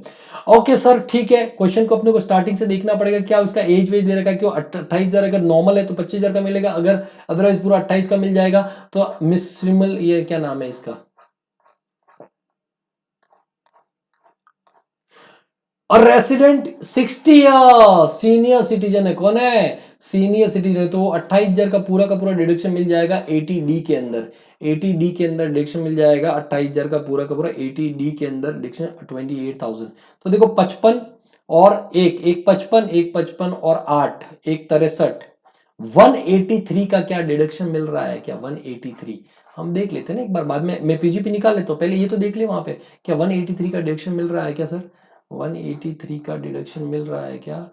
Okay sir ठीक है, क्वेश्चन को अपने को स्टार्टिंग से देखना पड़ेगा, क्या उसका एज वेज दे रखा है, क्यों 28,000 अगर नॉर्मल है तो 25,000 का मिलेगा, अगर अदरवाइज पूरा 28 का मिल जाएगा। तो मिस श्रीमल, ये क्या नाम है इसका, और रेसिडेंट 60 ईयर सीनियर सिटीजन है, कौन है, सीनियर सिटीजन है, तो 28,000 का पूरा डिडक्शन मिल जाएगा 80D के अंदर, 80D के अंदर डिडक्शन मिल जाएगा 28,000 का पूरा 80D के अंदर डिडक्शन 28,000। तो देखो 55 और एक 55, एक 55 और 8, एक 63, 183 का क्या डिडक्शन मिल रहा है, क्या 183, हम देख लेते हैं ना एक बार, बाद में मैं पीजीपी निकाल लेता हूं, पहले ये तो देख ले वहां पे, क्या 183 का डिडक्शन मिल रहा है क्या सर, 183 का डिडक्शन मिल रहा है क्या,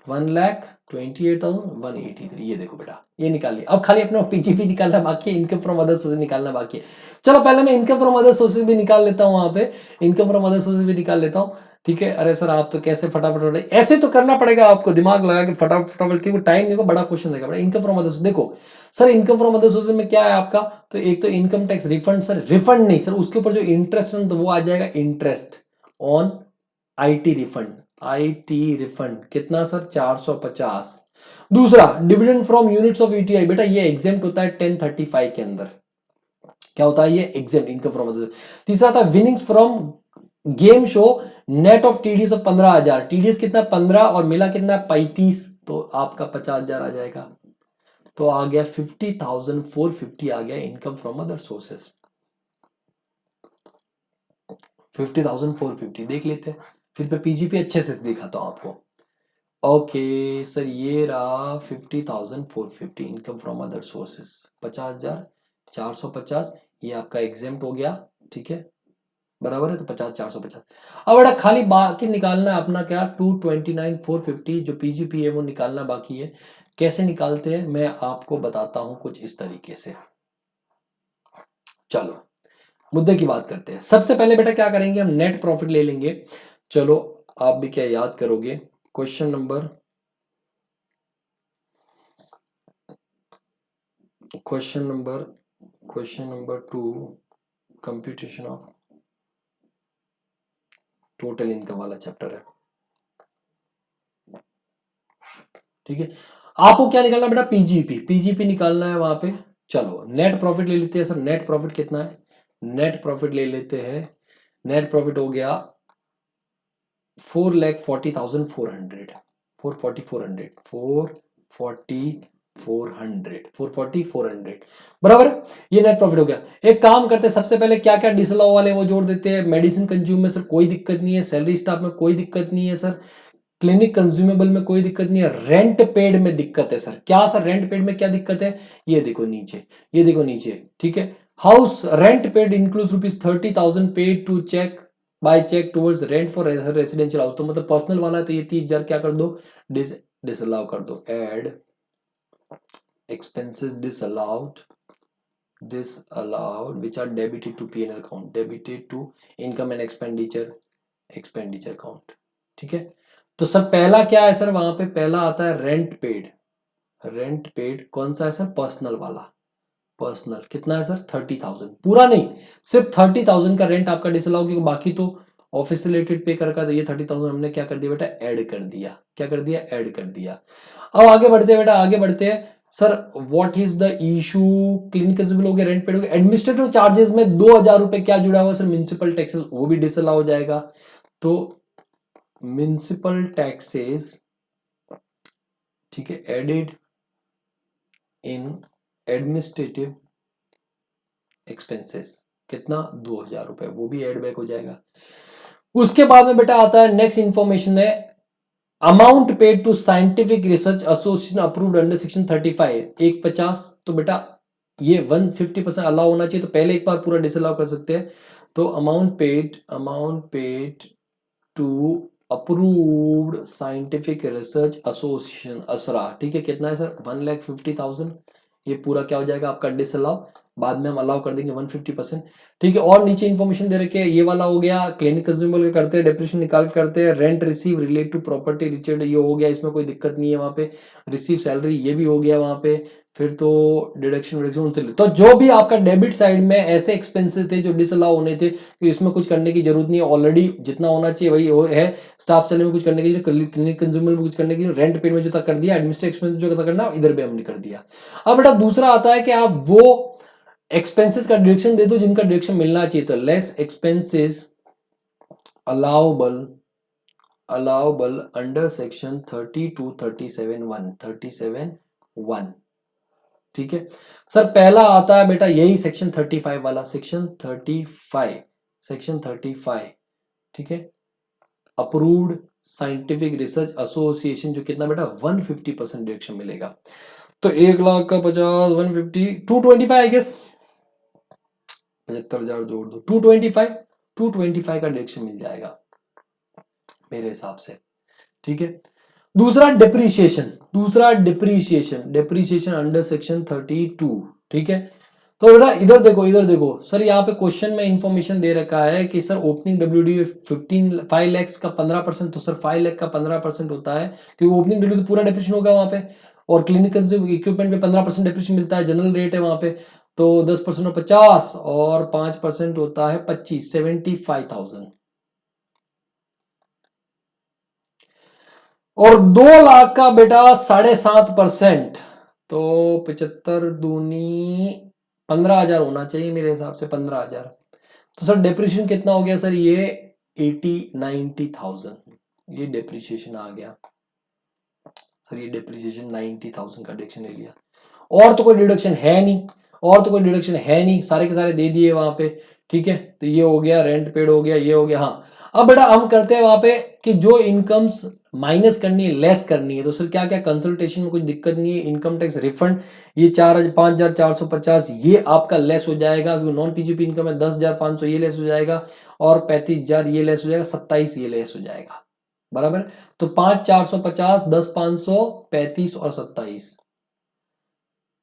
1,28,183, ये देखो बेटा ये निकाल लिया। अब खाली अपना पीजीपी निकालना बाकी है, इनकम फ्रॉम अदर सोर्सेज निकालना बाकी है। चलो पहले मैं इनकम फ्रॉम अदर सोर्सेज भी निकाल लेता हूं, वहां पे इनकम फ्रॉम अदर सोर्सेज भी निकाल लेता हूं, ठीक है। अरे सर आप तो कैसे फटाफट, ऐसे तो करना पड़ेगा आपको, दिमाग लगा के फटाफट, क्योंकि टाइम देखो बड़ा क्वेश्चन रहेगा बेटा। इनकम फ्रॉम अदर सोर्सेज देखो sir, income from other sources में क्या है आपका, तो एक तो income tax refund, sir refund नहीं सर, उसके ऊपर जो इंटरेस्ट है तो वो आ जाएगा interest on IT refund, IT refund कितना सर 450। दूसरा dividend from units of ETI, बेटा ये एग्जेम्प्ट होता है 1035 के अंदर, क्या होता है ये एग्जेम्प्ट इनकम फ्रॉम अदर। तीसरा था winnings from game show net of TDS of 15,000, TDS कितना 15 और मिला कितना 35, तो आपका 50,000 आ जाएगा, तो आ गया 50,450 आ गया इनकम फ्रॉम अदर सोर्सेस, 50,450 देख लेते हैं, फिर मैं पीजीपी अच्छे से दिखाता हूं आपको। ओके सर ये रहा 50,450 इनकम फ्रॉम अदर सोर्सेस, 50,450 ये आपका एग्जेम्प्ट हो गया, ठीक है बराबर है, तो 50,450। अब बेटा खाली बाकी निकालना है अपना क्या 229,450 जो पीजीपी है वो निकालना बाकी है। कैसे निकालते हैं मैं आपको बताता हूं कुछ इस तरीके से। चलो मुद्दे की बात करते हैं। सबसे पहले बेटा क्या करेंगे, हम नेट प्रॉफिट ले लेंगे। चलो आप भी क्या याद करोगे, question number 2 computation of total income वाला चैप्टर है, ठीक है। आपको क्या निकालना बेटा, पीजीपी निकालना है वहां पे। चलो नेट प्रॉफिट ले लेते हैं सर, नेट प्रॉफिट कितना है, नेट प्रॉफिट ले लेते हैं, नेट प्रॉफिट हो गया 4,40,400, 440,400 बराबर है, ये नेट प्रॉफिट हो गया। एक काम करते हैं सबसे पहले क्या क्या डिसअलाउ वाले वो जोड़ देते हैं। मेडिसिन कंज्यूम में सर कोई दिक्कत नहीं है, सैलरी स्टाफ में कोई दिक्कत नहीं है सर, क्लिनिक कंज्यूमेबल में कोई दिक्कत नहीं है, रेंट पेड में दिक्कत है सर। क्या सर रेंट पेड में क्या दिक्कत है, ये देखो नीचे, ये देखो नीचे, ठीक है। House rent paid include ₹30,000 paid to cheque by cheque towards rent for residential house, तो मतलब पर्सनल वाला है तो ये 30,000 क्या कर दो, डिसअलाउ कर दो, add expenses disallowed which are debited to P&L account, debited to income and expenditure account, ठीक है। तो सर पहला क्या है सर, वहां पे पहला आता है रेंट पेड, रेंट पेड कौन सा है सर, पर्सनल वाला, पर्सनल कितना है सर 30,000, पूरा नहीं सिर्फ 30,000 का रेंट आपका डिसअलाउ, क्योंकि बाकी तो ऑफिस रिलेटेड पे कर का, तो ये 30,000 हमने क्या कर दिया बेटा, ऐड कर दिया, क्या कर दिया, ऐड कर दिया। अब आगे बढ़ते हैं बेटा, आगे बढ़ते हैं। Sir what is the issue, clinic consumable हो गया, रेंट पेड हो गया, एडमिनिस्ट्रेटिव चार्जेस में 2000 रुपए क्या जुड़ा हुआ है सर, म्युनिसिपल टैक्सेस, वो भी डिसअलाउ हो जाएगा। तो म्युनिसिपल टैक्सेस, ठीक है, एडेड इन एडमिनिस्ट्रेटिव एक्सपेंसेस, कितना 2000 रुपए, वो भी एड बैक हो जाएगा। उसके बाद में बेटा आता है नेक्स्ट इंफॉर्मेशन है, amount paid to scientific research association approved under section 35 150, तो बेटा ये 150% अलाउ होना चाहिए, तो पहले एक बार पूरा डिसअलाउ कर सकते हैं। तो amount paid to approved scientific research association असरा, ठीक है, कितना है सर 1,50,000, ये पूरा क्या हो जाएगा आपका डिसअलाउ, बाद में हम अलाउ कर देंगे 150%, ठीक है। और नीचे इन्फॉर्मेशन दे रखे हैं, ये वाला हो गया क्लिनिक कंज्यूमेबल का करते हैं, डेप्रिसिएशन निकाल के करते हैं, rent receive relate to property Richard, ये हो गया, इसमें कोई दिक्कत नहीं है, वहां पे रिसीव सैलरी ये भी हो गया वहां पे, फिर तो डिडक्शन विडक्शन उनसे तो जो भी आपका डेबिट साइड में ऐसे एक्सपेंसेस थे जो डिसअलाउ होने थे, तो इसमें कुछ करने की जरूरत नहीं है, ऑलरेडी जितना होना चाहिए वही है। स्टाफ सैलरी में कुछ करने की, क्लिनिक कंज्यूमेबल में कुछ करने की, रेंट पेड में जो तक कर दिया, एडमिनिस्ट्रेटिव एक्सपेंस जो तक करना इधर भी हमने कर दिया। अब बेटा दूसरा आता है कि आप वो एक्सपेंसेस का डिडक्शन दे दो जिनका डिडक्शन मिलना चाहिए, तो less expenses allowable under section 32 37(1) ठीक है सर। पहला आता है बेटा यही सेक्शन 35 वाला, सेक्शन 35, ठीक है, अप्रूव्ड साइंटिफिक रिसर्च एसोसिएशन, जो कितना बेटा 150% डिडक्शन मिलेगा। तो 1,50,000 150 225 आई गेस, 75,000 जोड़ दो, 225 का डिडक्शन मिल जाएगा मेरे हिसाब से, ठीक है। दूसरा डिप्रीशिएशन अंडर सेक्शन 32, ठीक है। तो बेटा इधर देखो सर, यहाँ पे क्वेश्चन में इंफॉर्मेशन दे रखा है कि सर ओपनिंग डब्ल्यूडी 5 लाख का 15%, तो सर 5 लाख का 15% होता है क्योंकि ओपनिंग डब्ल्यू तो पूरा डिप्रेशन होगा वहां पे, और क्लिनिकल इक्विपमेंट पे 15% डिप्रेशन मिलता है, जनरल रेट है वहां पे, तो 10% 50 और 5% होता है 25, 75,000, और 2 लाख का बेटा 7.5%, तो 75 दूनी 15,000 होना चाहिए मेरे हिसाब से, 15,000। तो सर डेप्रिसिएशन कितना हो गया सर, ये 80-90,000, ये डेप्रिसिएशन आ गया सर, ये डेप्रिसिएशन 90,000 का डिडक्शन ले लिया, और तो कोई डिडक्शन है नहीं, सारे के सारे दे दिए वहां पे, ठीक है। तो ये हो गया, रेंट पेड हो गया, ये हो गया। हाँ अब बेटा हम करते हैं वहां पे कि जो इनकम्स माइनस करनी है, लेस करनी है, तो सर क्या क्या कंसल्टेशन में कुछ दिक्कत नहीं है, इनकम टैक्स रिफंड, ये 5,450 ये आपका लेस हो जाएगा, क्योंकि नॉन पीजीपी इनकम है 10,500 ये लेस हो जाएगा, और 35,000 ये लेस हो जाएगा, 27 ये लेस हो जाएगा, बराबर। तो 5,450 10,500 35 और 27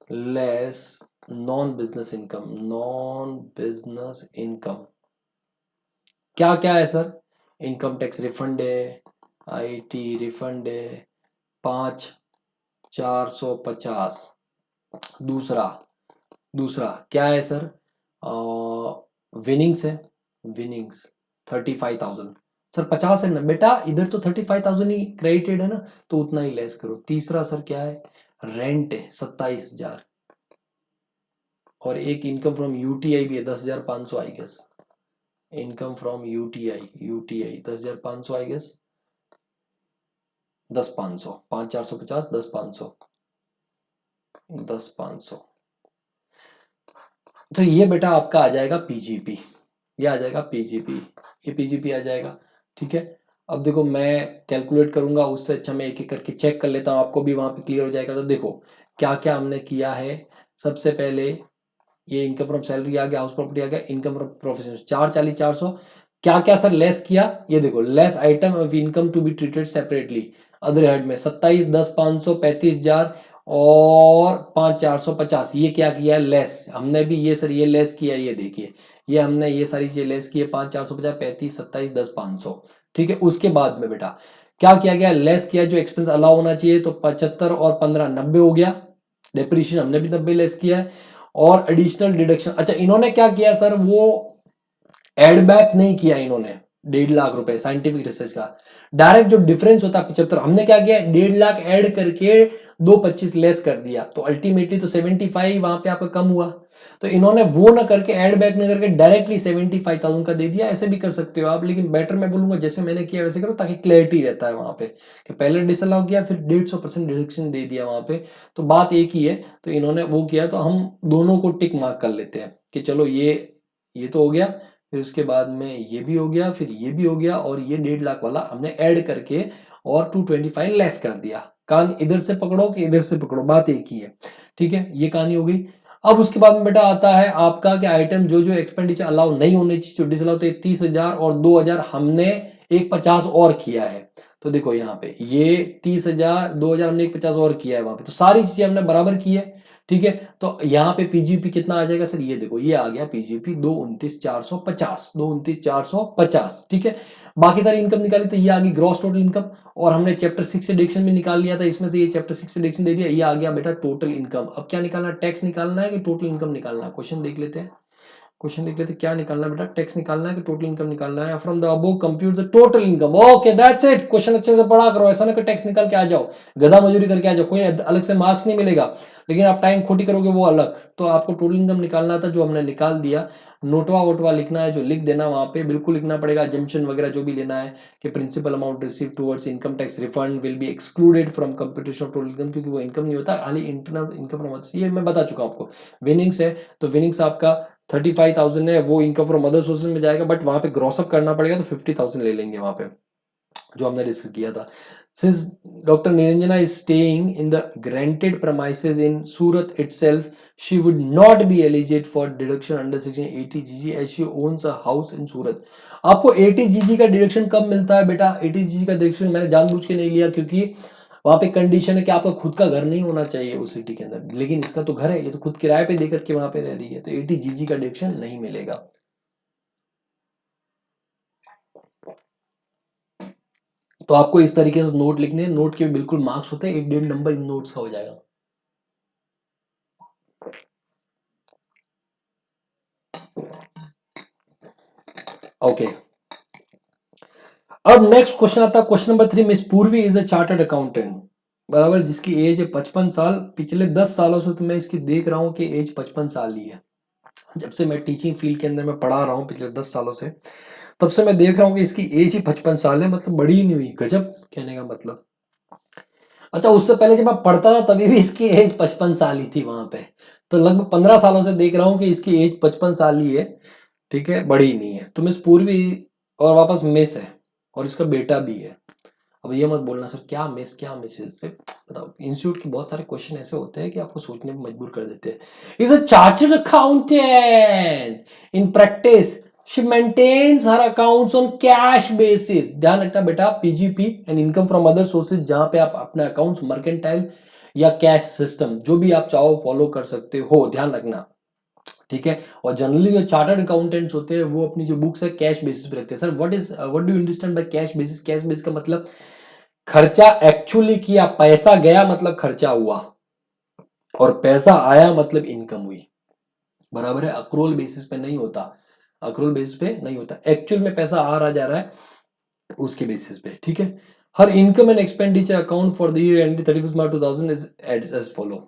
लेस नॉन बिजनेस इनकम क्या क्या है सर, इनकम टैक्स रिफंड है, आईटी रिफंड है 5,450, दूसरा क्या है सर, विनिंग्स है, विनिंग्स 35,000, सर 50 है ना बेटा, इधर तो 35,000 ही क्रेडिटेड है ना, तो उतना ही लेस करो। तीसरा सर क्या है, रेंट है 27,000, और एक इनकम फ्रॉम यूटीआई भी है 10,500 I guess, income from UTI 10,500 I guess, 10,500, 5,450 10,500 10,500, तो ये बेटा आपका आ जाएगा पीजीपी, ये आ जाएगा पीजीपी, ये पीजीपी आ जाएगा, ठीक है। अब देखो मैं कैलकुलेट करूंगा, उससे अच्छा मैं एक एक करके चेक कर लेता हूं, आपको भी वहां पे क्लियर हो जाएगा। तो देखो क्या क्या हमने किया है, सबसे पहले ये इनकम फ्रॉम सैलरी आ गया, हाउस प्रॉपर्टी आ गया, इनकम फ्रॉम प्रोफेशन 440 400, क्या क्या सर लेस किया, ये देखो less item of income to be treated separately, other head में 27 10,500 35,000 और 5,450, ये क्या किया है लेस, हमने भी ये सर ये लेस किया, ये देखिए ये हमने ये सारी चीजें लेस की है, 5,450 35 27 10,500, ठीक है। उसके बाद में बेटा क्या किया गया, लेस किया जो एक्सपेंस अलाउ होना चाहिए, तो 75 और 15 90 हो गया, डेप्रिसिएशन हमने भी 90 लेस किया है, और एडिशनल डिडक्शन, अच्छा इन्होंने क्या किया सर, वो एड बैक नहीं किया इन्होंने, 1.5 लाख रुपए साइंटिफिक रिसर्च का। डायरेक्ट जो डिफरेंस होता है 75, हमने क्या किया 1.5 लाख ऐड करके 225 लेस कर दिया, तो अल्टीमेटली तो 75 वहां पे आपका कम हुआ। तो इन्होंने वो ना करके ऐड बैक ना करके डायरेक्टली 75,000 का दे दिया। ऐसे भी कर सकते हो आप, लेकिन बेटर मैं बोलूंगा जैसे मैंने किया वैसे करो, ताकि क्लैरिटी रहता है वहां पे कि पहले डिसअलाउ किया फिर 150% डिडक्शन दे दिया वहां पे। तो बात एक ही है, तो इन्होंने वो किया, तो हम दोनों को टिक मार्क कर लेते हैं कि चलो ये तो हो गया, फिर उसके बाद में ये भी हो गया, फिर ये भी हो गया, और ये 1.5 लाख वाला हमने ऐड करके और 225 लेस कर दिया। कान इधर से पकड़ो कि इधर से पकड़ो, बात एक ही है। ठीक है, ये कहानी हो गई। अब उसके बाद में बेटा आता है आपका कि आइटम जो जो एक्सपेंडिचर अलाउ नहीं होने चाहिए, जो डिसअलाउ, तो 30,000 और 2,000 हमने 150 और किया है। तो देखो यहाँ पे ये 30,000 2,000 हमने 150 और किया है वहां पे, तो सारी चीजें हमने बराबर की है। ठीक है, तो यहाँ पे पीजीपी कितना आ जाएगा सर, ये देखो ये आ गया पीजीपी 229,450, 229,450। ठीक है, बाकी सारी इनकम निकाली तो ये आ गई ग्रॉस टोटल इनकम, और हमने चैप्टर 6 से डिडक्शन भी निकाल लिया था, इसमें से ये चैप्टर 6 से डिडक्शन दे दिया, ये आ गया बेटा टोटल इनकम। अब क्या निकालना है, टैक्स निकालना है कि टोटल इनकम निकालना है? क्वेश्चन देख लेते हैं। क्वेश्चन देख लेते क्या निकालना है बेटा, टैक्स निकालना है कि टोटल इनकम निकालना है? From the above compute the total income. Okay that's it, question अच्छे से पढ़ा करो, ऐसा ना कि टैक्स निकाल के आ जाओ, गधा मजूरी करके आ जाओ, कोई अलग से मार्क्स नहीं मिलेगा, लेकिन आप टाइम खोटी करोगे वो अलग। तो आपको टोटल इनकम निकालना था, जो हमने निकाल दिया। नोटवा वोटवा लिखना है जो लिख देना, वहां पे बिल्कुल लिखना पड़ेगा, जंक्शन वगैरह जो भी लेना है कि principal amount receive towards income tax refund will be excluded from computation of total income, क्योंकि वो इनकम नहीं होता, खाली इंटरनल इनकम फ्रॉम, ये मैं बता चुका हूं आपको। विनिंग्स है तो विनिंग्स आपका 35,000 है, वो इनकम फ्रॉम अदर सोर्सेज में जाएगा, बट वहां पे ग्रॉसअप करना पड़ेगा, तो 50,000 ले लेंगे वहां पे, जो हमने डिस्कस किया था। Since doctor Niranjana is staying in the granted premises in Surat itself, she would not be eligible for deduction under section 80 GG as she owns a house in Surat. आपको 80 GG का डिडक्शन कब मिलता है बेटा? 80 GG का डिडक्शन मैंने जानबूझ के नहीं लिया, क्योंकि वहां पे कंडीशन है कि आपका खुद का घर नहीं होना चाहिए उस सिटी के अंदर, लेकिन इसका तो घर है, ये तो खुद किराए पे देकर के वहां पे रह रही है, तो 80 GG का डिडक्शन नहीं मिलेगा। तो आपको इस तरीके से नोट लिखने हैं, नोट के बिल्कुल मार्क्स होते हैं, 1.5 नंबर इन नोट्स का हो जाएगा। ओके, अब नेक्स्ट क्वेश्चन आता है, question number 3। Miss Purvi is a chartered accountant, बराबर, जिसकी एज है 55 साल। पिछले 10 सालों से तो मैं इसकी देख रहा हूं कि एज 55 साल ही है। जब से मैं टीचिंग फील्ड के अंदर मैं पढ़ा रहा हूँ पिछले 10 सालों से, तब से मैं देख रहा हूँ कि इसकी एज ही 55 साल है, मतलब बड़ी ही नहीं हुई। गजब कहने का मतलब। अच्छा, उससे पहले जब मैं पढ़ता था तभी भी इसकी एज 55 साल ही थी वहां पे। तो लगभग 15 सालों से देख रहा हूँ कि इसकी एज 55 साल ही है। ठीक है, बड़ी ही नहीं है। तो मिस पूर्वी, और वापस मिस है, और इसका बेटा भी है। अब ये मत बोलना सर क्या मिस क्या मिसेज, बताओ। इंस्टीट्यूट के बहुत सारे क्वेश्चन ऐसे होते हैं कि आपको सोचने में मजबूर कर देते हैं। Is a chartered accountant in practice, she maintains her accounts on cash basis. ध्यान रखना बेटा, PGP and income from other sources, जहां पे आप अपने अकाउंट्स मर्केंटाइल या कैश सिस्टम जो भी आप चाहो फॉलो कर सकते हो, ध्यान रखना। ठीक है, और जनरली जो चार्टर्ड अकाउंटेंट्स होते हैं वो अपनी जो बुक्स है कैश बेसिस पे रखते हैं। Sir what do you understand by cash basis? Cash basis का मतलब खर्चा एक्चुअली किया, पैसा गया मतलब खर्चा हुआ, और पैसा आया मतलब इनकम हुई, बराबर है। अक्रूवल बेसिस पे नहीं होता, अक्रूवल बेसिस पे नहीं होता, एक्चुअल में पैसा आ रहा जा रहा है उसके बेसिस पे। ठीक है, her income and expenditure account for the year ending 31 March 2000 is as follow.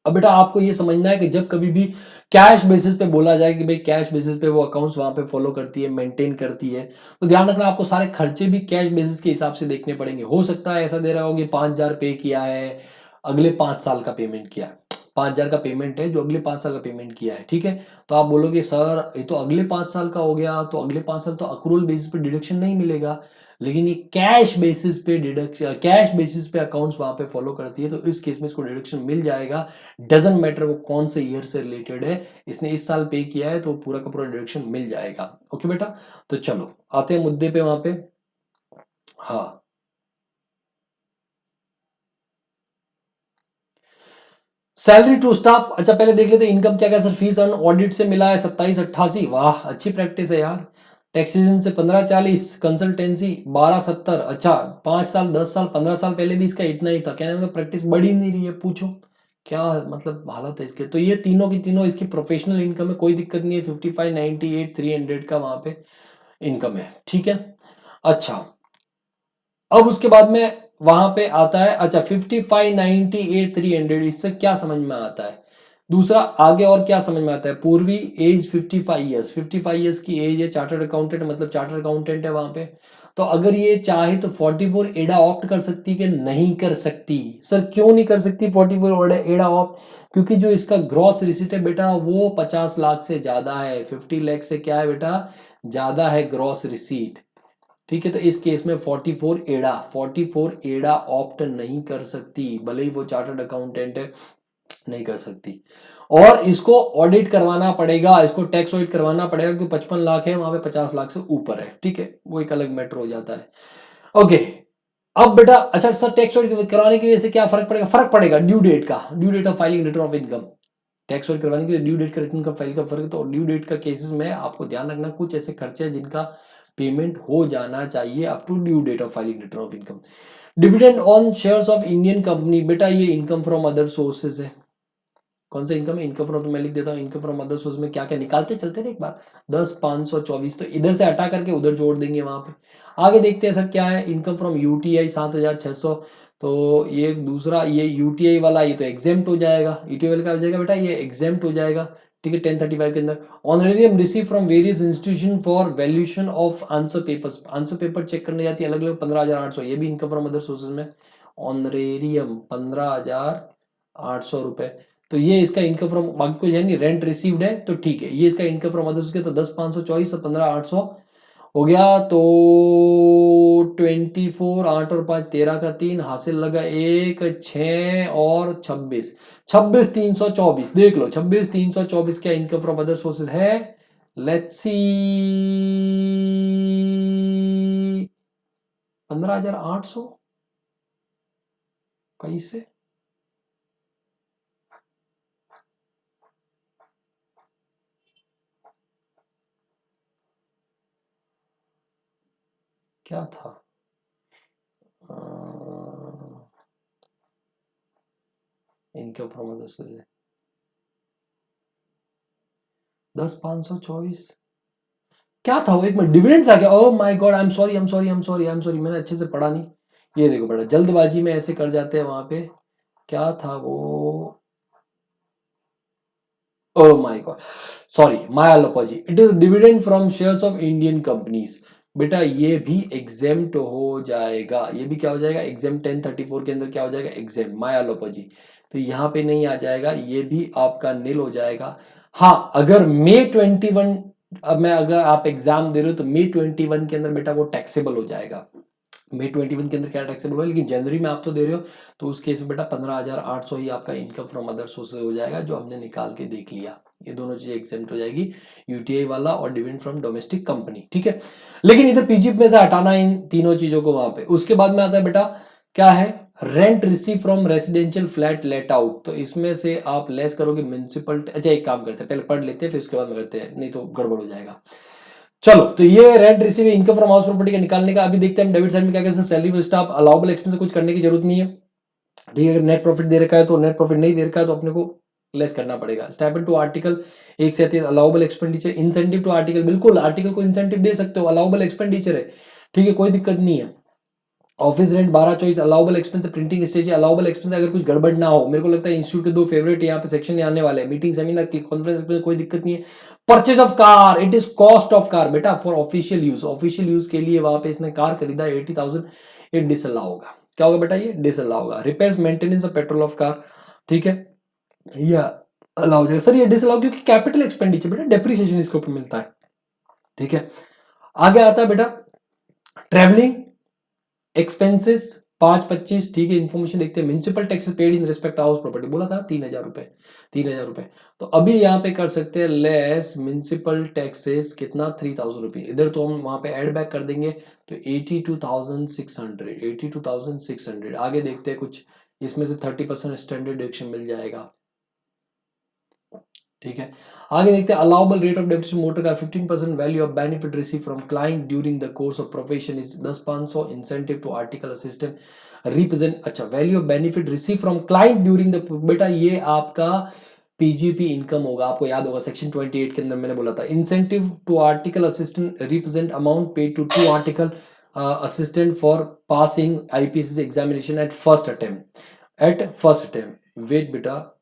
अब बेटा आपको ये समझना है कि जब कभी भी कैश बेसिस पे बोला जाए कि भाई कैश बेसिस पे वो अकाउंट्स वहां पे फॉलो करती है, मेंटेन करती है, तो ध्यान रखना आपको सारे खर्चे भी कैश बेसिस के हिसाब से देखने पड़ेंगे। हो सकता है ऐसा दे रहा हो कि 5,000 पे किया है, अगले 5 साल का पेमेंट किया है, 5,000 का पेमेंट है जो अगले 5 साल का पेमेंट किया है। ठीक है, तो आप बोलोगे सर ये तो अगले 5 साल का हो गया, तो अगले 5 साल तो अक्रूवल बेसिस पे डिडक्शन नहीं मिलेगा, लेकिन ये कैश बेसिस पे डिडक्शन, कैश बेसिस पे अकाउंट्स वहां पे फॉलो करती है, तो इस केस में इसको डिडक्शन मिल जाएगा। डजंट मैटर वो कौन से ईयर से रिलेटेड है, इसने इस साल पे किया है तो पूरा का पूरा डिडक्शन मिल जाएगा। ओके बेटा, तो चलो आते हैं मुद्दे पे वहां पे। हाँ, सैलरी टू स्टाफ। अच्छा पहले देख लेते हैं इनकम क्या क्या सर। फीस अर्न ऑडिट से मिला है 2788, वाह अच्छी प्रैक्टिस है यार। टैक्सेशन से 1540, कंसल्टेंसी 1270। अच्छा 5 साल 10 साल 15 साल पहले भी इसका इतना ही था, कहने मतलब प्रैक्टिस बढ़ी नहीं रही है, पूछो क्या मतलब हालत है इसके। तो ये तीनों की तीनों इसकी प्रोफेशनल इनकम है, कोई दिक्कत नहीं है। 55, 98, 300 का वहां पे इनकम है, ठीक है। अच्छा, अब उसके बाद में वहां पे आता है, अच्छा 5598 300, इससे क्या समझ में आता है? दूसरा आगे और क्या समझ में आता है? पूर्वी एज 55 ईयर्स, 55 ईयर्स की एज है, चार्टर्ड अकाउंटेंट मतलब चार्टर्ड अकाउंटेंट है वहां पे। तो अगर ये चाहे तो 44 एडा ऑप्ट कर सकती कि नहीं कर सकती? सर क्यों नहीं कर सकती 44 एडा ऑप्ट? क्योंकि जो इसका ग्रॉस रिसीट है बेटा वो 50 लाख से ज्यादा है, 50 लाख से क्या है बेटा, ज्यादा है ग्रॉस रिसीट। ठीक है, तो इस केस में 44 एडा ऑप्ट नहीं कर सकती, भले ही वो चार्टर्ड अकाउंटेंट है, नहीं कर सकती। और इसको ऑडिट करवाना पड़ेगा, इसको टैक्स ऑडिट करवाना पड़ेगा, क्योंकि 55 लाख है, वहां पे 50 लाख से ऊपर है, ठीक है, वो एक अलग मैटर हो जाता है। ओके, अब बेटा अच्छा सर टैक्स ऑडिट करवाने की वजह से क्या फर्क पड़ेगा? फर्क पड़ेगा ड्यू डेट का, due date of filing return of income. Tax audit करवाने के लिए ड्यू डेट का रिटर्न का फाइल का फर्क, तो ड्यू डेट का केसेस में आपको ध्यान रखना, कुछ ऐसे खर्चे हैं जिनका पेमेंट हो जाना चाहिए up to due date of filing return of income. Dividend on shares of Indian company, बेटा ये इनकम फ्रॉम अदर सोर्सेज है। कौन सा इनकम है? इनकम फ्रॉम, तो मैं लिख देता हूँ इनकम फ्रॉम अदर सोर्स में क्या क्या निकालते चलते ना एक बार, 10 524, तो इधर से हटा करके उधर जोड़ देंगे वहां पे। आगे देखते हैं सर क्या है, इनकम फ्रॉम यूटीआई 7600, तो ये दूसरा ये यूटीआई वाला ये तो एग्जेम्प्ट हो जाएगा, यूटीआई वाला क्या हो जाएगा बेटा, ये एग्जेम्प्ट हो जाएगा, ठीक है 1035 के अंदर। Honorarium receive from various institution for valuation of answer papers, answer paper check करने जाती है अलग अलग 15,800, ये भी इनकम फ्रॉम अदर सोर्सेज में। ऑनरेरियम 15,800 रुपए, तो ये इसका इनकम फ्रॉम, बाकी कोई है नहीं, रेंट रिसीव्ड है तो ठीक है, ये इसका इनकम फ्रॉम अदर्स के, तो 10 524 और 15 800 हो गया, तो 24 8 और 5 13 का 3 हासिल लगा 1 6 और 26, 26 324, देख लो 26 324 क्या इनकम फ्रॉम अदर सोर्सेज है? लेट्स सी, 15,800 कैसे? क्या था इनकम फ्रॉम अदर सोर्सेज? 10 524 क्या था वो? एक मिनट, डिविडेंड था क्या? Oh my God, I am sorry, मैंने अच्छे से पढ़ा नहीं। ये देखो बड़ा जल्दबाजी में ऐसे कर जाते हैं वहां पे। क्या था वो? Oh my God, sorry, my apology, it is dividend from shares of Indian companies. बेटा ये भी एग्जेम्प्ट हो जाएगा, ये भी क्या हो जाएगा? एग्जेम्प्ट 1034 के अंदर क्या हो जाएगा? Exempt, my apology. तो यहाँ पे नहीं आ जाएगा, ये भी आपका नील हो जाएगा। हाँ, अगर मे 21, अब मैं अगर आप एग्जाम दे रहे हो तो मे 21 के अंदर बेटा वो टैक्सेबल हो जाएगा। मे 21 के अंदर क्या टैक्सेबल है, लेकिन जनवरी में आप तो दे रहे हो, तो उस केस में बेटा 15,800 ही आपका इनकम फ्रॉम अदर सोर्सेज हो जाएगा, जो हमने निकाल के देख लिया। ये दोनों चीजें एग्जेम्प्ट हो जाएगी, यूटीआई वाला और डिविडेंड फ्रॉम डोमेस्टिक कंपनी, ठीक है। लेकिन इधर पीजीप में से हटाना इन तीनों चीजों को वहां पे। उसके बाद में आता है बेटा क्या है, rent receive from residential flat let out, तो इसमें से आप लेस करोगे म्यूनसिपल। अच्छा एक काम करते हैं, पहले पढ़ लेते हैं फिर उसके बाद में करते हैं, नहीं तो गड़बड़ हो जाएगा। चलो, तो ये rent receive income from house property का निकालने का। अभी देखते हैं हम डेबिट साइड में क्या कहते हैं, salary for staff, allowable expense कुछ करने की जरूरत नहीं है, ठीक है। अगर नेट प्रॉफिट दे रखा है तो, नेट प्रॉफिट नहीं दे रखा है तो अपने को लेस करना पड़ेगा। Step two article 137 allowable expenditure, incentive to article, बिल्कुल आर्टिकल को इंसेंटिव दे सकते हो, अलाउबल एक्सपेंडिचर है, ठीक है, कोई दिक्कत नहीं है। Office rent 12 24 allowable expense, printing stage allowable expense, अगर कुछ गड़बड़ ना हो। मेरे को लगता है इंस्टीट्यूट के दो फेवरेट यहाँ पे सेक्शन में आने वाले हैं, मीटिंग सेमिनार कॉन्फ्रेंस में, कोई दिक्कत नहीं है। Purchase of car, it is cost of car बेटा for official use, official use के लिए वहां पे इसने कार खरीदा 80,000, ये डिसअलाउ होगा। क्या होगा बेटा? ये डिसअलाउ होगा। Repairs maintenance of petrol of car, ठीक है, या अलाउ जाएगा। सर ये डिसअलाउ क्योंकि कैपिटल एक्सपेंडिचर बेटा, डेप्रिसिएशन इसके ऊपर मिलता है, ठीक है। आगे आता है बेटा ट्रेवलिंग एक्सपेंसेस 5 25, ठीक है। इन्फॉर्मेशन देखते हैं, municipal taxes paid in respect house property, बोला था 3,000 रुपए, 3,000 रुपए। तो अभी यहाँ पे कर सकते हैं लेस म्यूनिसिपल टैक्सेस, कितना 3,000 रुपये, इधर तो हम वहां पे ऐड बैक कर देंगे, तो 82,600, 82,600। आगे देखते हैं कुछ, इसमें से 30% स्टैंडर्ड डिडक्शन मिल जाएगा, ठीक है। आगे देखते हैं allowable rate of depreciation motor car 15% value of benefit receive from client during the course of profession is 10 500 incentive to article assistant represent. अच्छा, value of benefit receive from client during the, बेटा ये आपका PGP income होगा। आपको याद होगा section 28 के अंदर मैंने बोला था incentive to article assistant represent amount paid to to article assistant for passing IPCC examination at first attempt wait बेटा।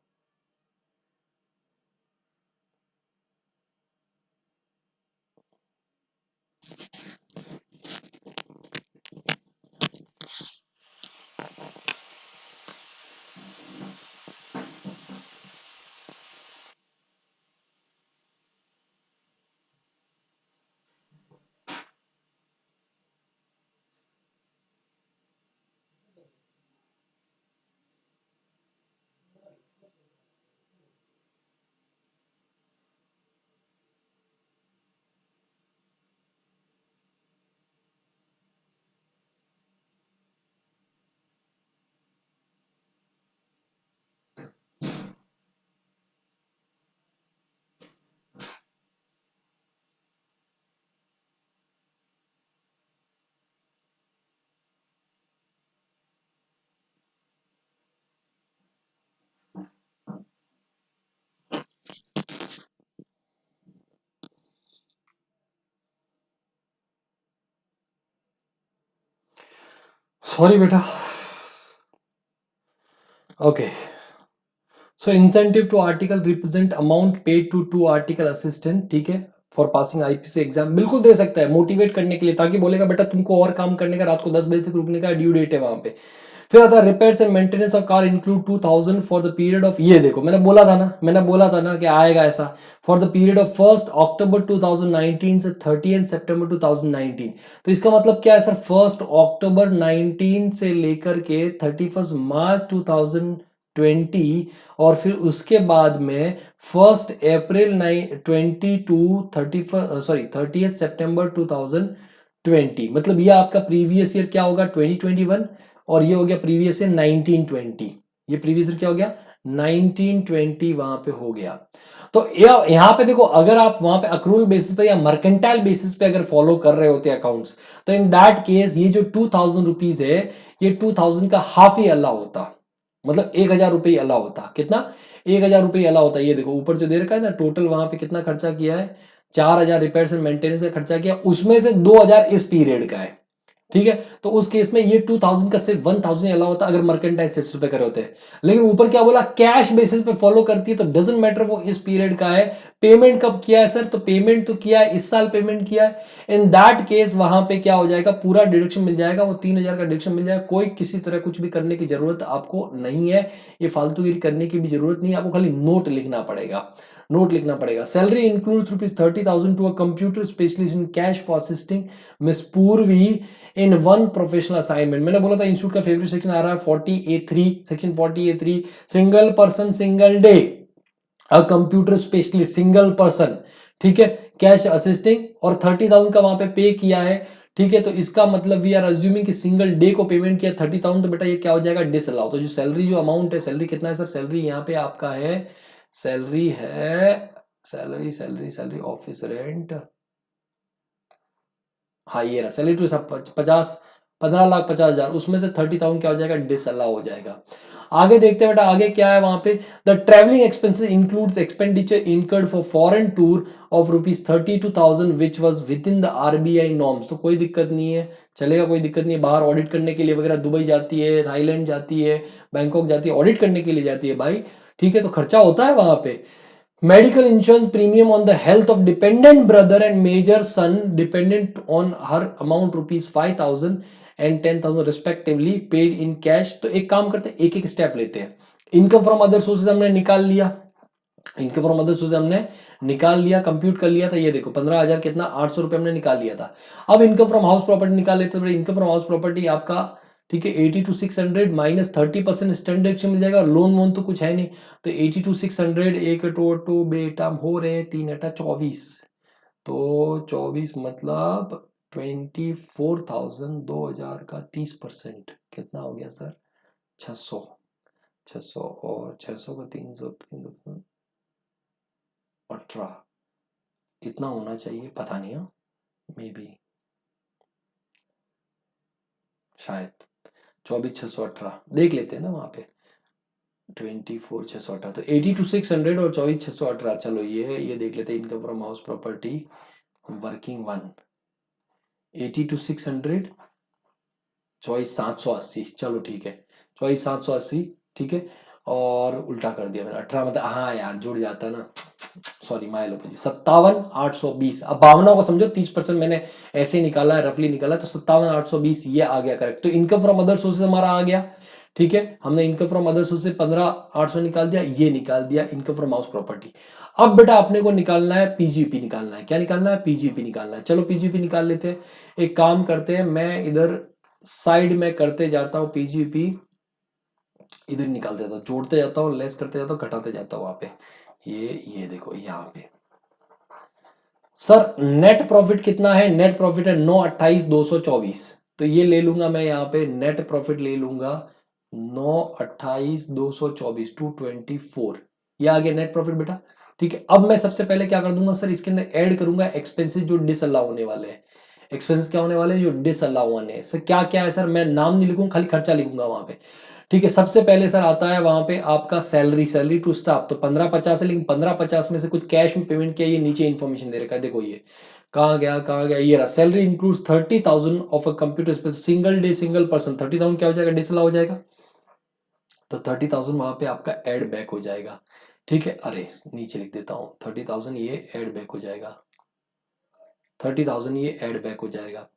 सॉरी बेटा। Okay, so incentive to article represent amount paid to to article assistant, ठीक है, for passing IPC exam. बिल्कुल दे सकता है motivate करने के लिए, ताकि बोलेगा बेटा तुमको और काम करने का, रात को 10 बजे तक रुकने का ड्यू डेट है वहां पे। फिर आता है repairs and maintenance of car include 2000 for the period of, ये देखो मैंने बोला था ना कि आएगा ऐसा, फॉर द पीरियड ऑफ 1 अक्टूबर 2019 से 30 सितंबर 2019। तो इसका मतलब क्या है सर, 1 अक्टूबर 19 से लेकर के 31 मार्च 2020, और फिर उसके बाद में 1 अप्रैल 20 टू 30 सितंबर 2020। मतलब ये आपका प्रीवियस ईयर क्या होगा, 2021, और ये हो गया प्रीवियस ईयर 1920। ये प्रीवियस ईयर क्या हो गया, 1920 वहां पे हो गया। तो यहाँ पे देखो, अगर आप वहां पे अक्रूवल बेसिस पे या मर्केंटाइल बेसिस पे अगर फॉलो कर रहे होते अकाउंट्स, तो इन दैट केस ये जो 2000 रुपीज है, ये 2000 का हाफ ही अल्लाह होता। मतलब 1000 रुपये ही अल्लाह होता। कितना, 1000 रुपये अल्लाह होता है। ये देखो ऊपर जो दे रखा है ना, टोटल वहां पे कितना खर्चा किया है, 4000 रिपेयर्स एंड मेंटेनेंस का खर्चा किया, उसमें से 2000 इस पीरियड का है। ठीक है, तो उस केस में ये 2000 का सिर्फ 1000 अलाउ होता अगर मर्केंटाइल सिस्टम पे करे होते हैं। लेकिन ऊपर क्या बोला, कैश बेसिस पे फॉलो करती है, तो डजंट मैटर वो इस पीरियड का है। पेमेंट कब किया है सर, तो पेमेंट तो किया है, इस साल पेमेंट किया है। इन दैट केस वहां पे क्या हो जाएगा, पूरा डिडक्शन मिल जाएगा, वो 3000 का डिडक्शन मिल जाएगा। कोई किसी तरह कुछ भी करने की जरूरत आपको नहीं है, ये फालतूगिरी करने की भी जरूरत नहीं है, आपको खाली नोट लिखना पड़ेगा। नोट लिखना पड़ेगा। Salary includes ₹30,000 to a computer specialist in cash for assisting miss Purvi in one professional assignment. मैंने बोला था इंस्टीट्यूट का फेवरेट सेक्शन आ रहा है 40A3, section 40A3, single person single day अ कंप्यूटर स्पेशलिस्ट सिंगल पर्सन, ठीक है, कैश असिस्टिंग, और 30,000 का वहां पे पे किया है। ठीक है, तो इसका मतलब वी आर अज्यूमिंग कि सिंगल डे को पेमेंट किया 30,000, तो बेटा ये क्या हो जाएगा, डिसअलाउ। तो जो सैलरी जो अमाउंट है, सैलरी कितना है सर, सैलरी यहाँ पे आपका है, सैलरी है, salary salary salary office rent, हाँ ये रहा सैलरी टू सब 15,50,000, उसमें से 30,000 क्या हो जाएगा, डिसअलाउ हो जाएगा। आगे देखते हैं बेटा, आगे क्या है वहां पे, the travelling expenses includes expenditure incurred for foreign tour of ₹32,000 which was with in the RBI norms. तो कोई दिक्कत नहीं है, चलेगा, कोई दिक्कत नहीं है। बाहर ऑडिट करने के लिए वगैरह दुबई जाती है, थाईलैंड जाती है, बैंकॉक जाती है, ऑडिट करने के लिए जाती है भाई। ठीक है, तो खर्चा होता है वहां पे। Medical insurance premium on the health of dependent brother and major son dependent on her amount ₹5,000 and 10,000 respectively paid in cash। तो एक काम करते हैं, एक एक स्टेप लेते हैं। इनकम फ्रॉम अदर सोर्सेज हमने निकाल लिया, इनकम फ्रॉम अदर सोर्सेज हमने निकाल लिया, कंप्यूट कर लिया था। ये देखो 15,000 कितना, 800 रुपये हमने निकाल लिया था। अब इनकम फ्रॉम हाउस प्रॉपर्टी निकाल लेते हैं। इनकम फ्रॉम हाउस प्रॉपर्टी आपका, ठीक है, 82,600 माइनस 30% स्टैंडर्ड मिल जाएगा। लोन वोन तो कुछ है नहीं, तो 82,600 एक टो बेटा हो रहे 3 × 24, तो 24 मतलब 24,000, 2000 का 30% कितना हो गया सर, 600। 600 और 600 का 300, 18, इतना होना चाहिए, पता नहीं, हाँ मे बी, शायद 24,618 देख लेते हैं ना वहां पे। 24,618 तो 82,600 और 24,618। चलो ये देख लेते हैं। Income from house property working one 82,600 24,780। चलो ठीक है 24,780 ठीक है। और उल्टा कर दिया मैंने 18 मतलब हाँ यार जुड़ जाता ना, सॉरी माय लोग 57,820। अब भावना को समझो 30% मैंने ऐसे ही निकाला है, रफली निकाला है, तो 57,820 ये आ गया करेक्ट। तो इनकम फ्रॉम अदर सोर्सेज हमारा आ गया ठीक है। हमने इनकम फ्रॉम अदर सोर्सेज 15,800 निकाल दिया, ये निकाल दिया इनकम फ्रॉम हाउस प्रॉपर्टी। अब बेटा अपने को निकालना है पीजीपी निकालना है। क्या निकालना है? पीजीपी निकालना है। चलो पीजीपी निकाल लेते हैं। एक काम करते हैं, मैं इधर साइड में करते जाता हूं पीजीपी, इधर निकालते जाता हूं, जोड़ते जाता हूं, लेस करते जाता हूं, घटाते जाता हूं। वहां पे ये देखो यहाँ पे सर नेट प्रॉफिट कितना है? नेट प्रॉफिट है 9,28,224। तो ये ले लूंगा मैं यहाँ पे, नेट प्रॉफिट ले लूंगा 9,28,224 224। ये आ गया नेट प्रॉफिट बेटा ठीक है। अब मैं सबसे पहले क्या कर दूंगा सर, इसके अंदर ऐड करूंगा एक्सपेंसेस जो डिसअलाउ होने वाले हैं। एक्सपेंसेस क्या होने वाले हैं? जो डिसअलाउ होने हैं। सर क्या क्या है सर? मैं नाम नहीं लिखूंगा, खाली खर्चा लिखूंगा वहां पे ठीक है। सबसे पहले सर आता है वहां पे आपका सैलरी टू स्टाफ, तो 15,50 है, लेकिन 15,50 में से कुछ कैश में पेमेंट किया, ये नीचे इन्फॉर्मेशन दे रखा है। देखो ये कहाँ गया ये रहा। Salary includes 30,000 of a computer space single day single person. 30,000 क्या हो जाएगा? डिसअलाउ हो जाएगा। तो 30,000 वहां पे आपका एड बैक हो जाएगा ठीक है। अरे नीचे लिख देता हूँ 30,000 ये एड बैक हो जाएगा। 30,000 ये एड बैक हो जाएगा।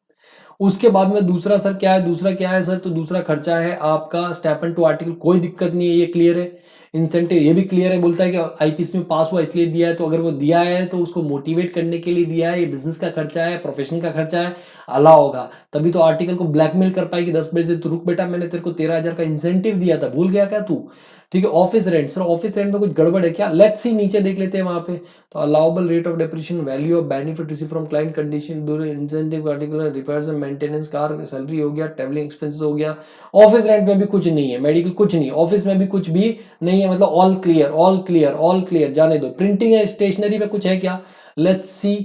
उसके बाद में दूसरा सर क्या है? दूसरा क्या है सर? तो दूसरा खर्चा है आपका स्टेपन टू आर्टिकल। कोई दिक्कत नहीं है, ये क्लियर है। इंसेंटिव ये भी क्लियर है, बोलता है कि आईपीएस में पास हुआ इसलिए दिया है। तो अगर वो दिया है तो उसको मोटिवेट करने के लिए दिया है। ये बिजनेस का खर्चा है, प्रोफेशन का खर्चा है, अलाउ होगा तभी तो आर्टिकल को ब्लैकमेल कर पाएगी 10 बजे। तो रुक बेटा, मैंने तेरे को 13,000 का इंसेंटिव दिया था, भूल गया क्या तू? ठीक है। Office rent sir, office rent में कुछ गड़बड़ है क्या? लेट्स सी नीचे देख लेते हैं वहां पे। तो allowable rate of depreciation, value of benefit receive from client, condition, incentive, particular repairs and maintenance, car salary हो गया, ट्रैवलिंग एक्सपेंसेस हो गया। ऑफिस रेंट में भी कुछ नहीं है, मेडिकल कुछ नहीं, ऑफिस में भी कुछ भी नहीं है, मतलब all clear all clear all clear, जाने दो। प्रिंटिंग एंड स्टेशनरी में कुछ है क्या? Let's see.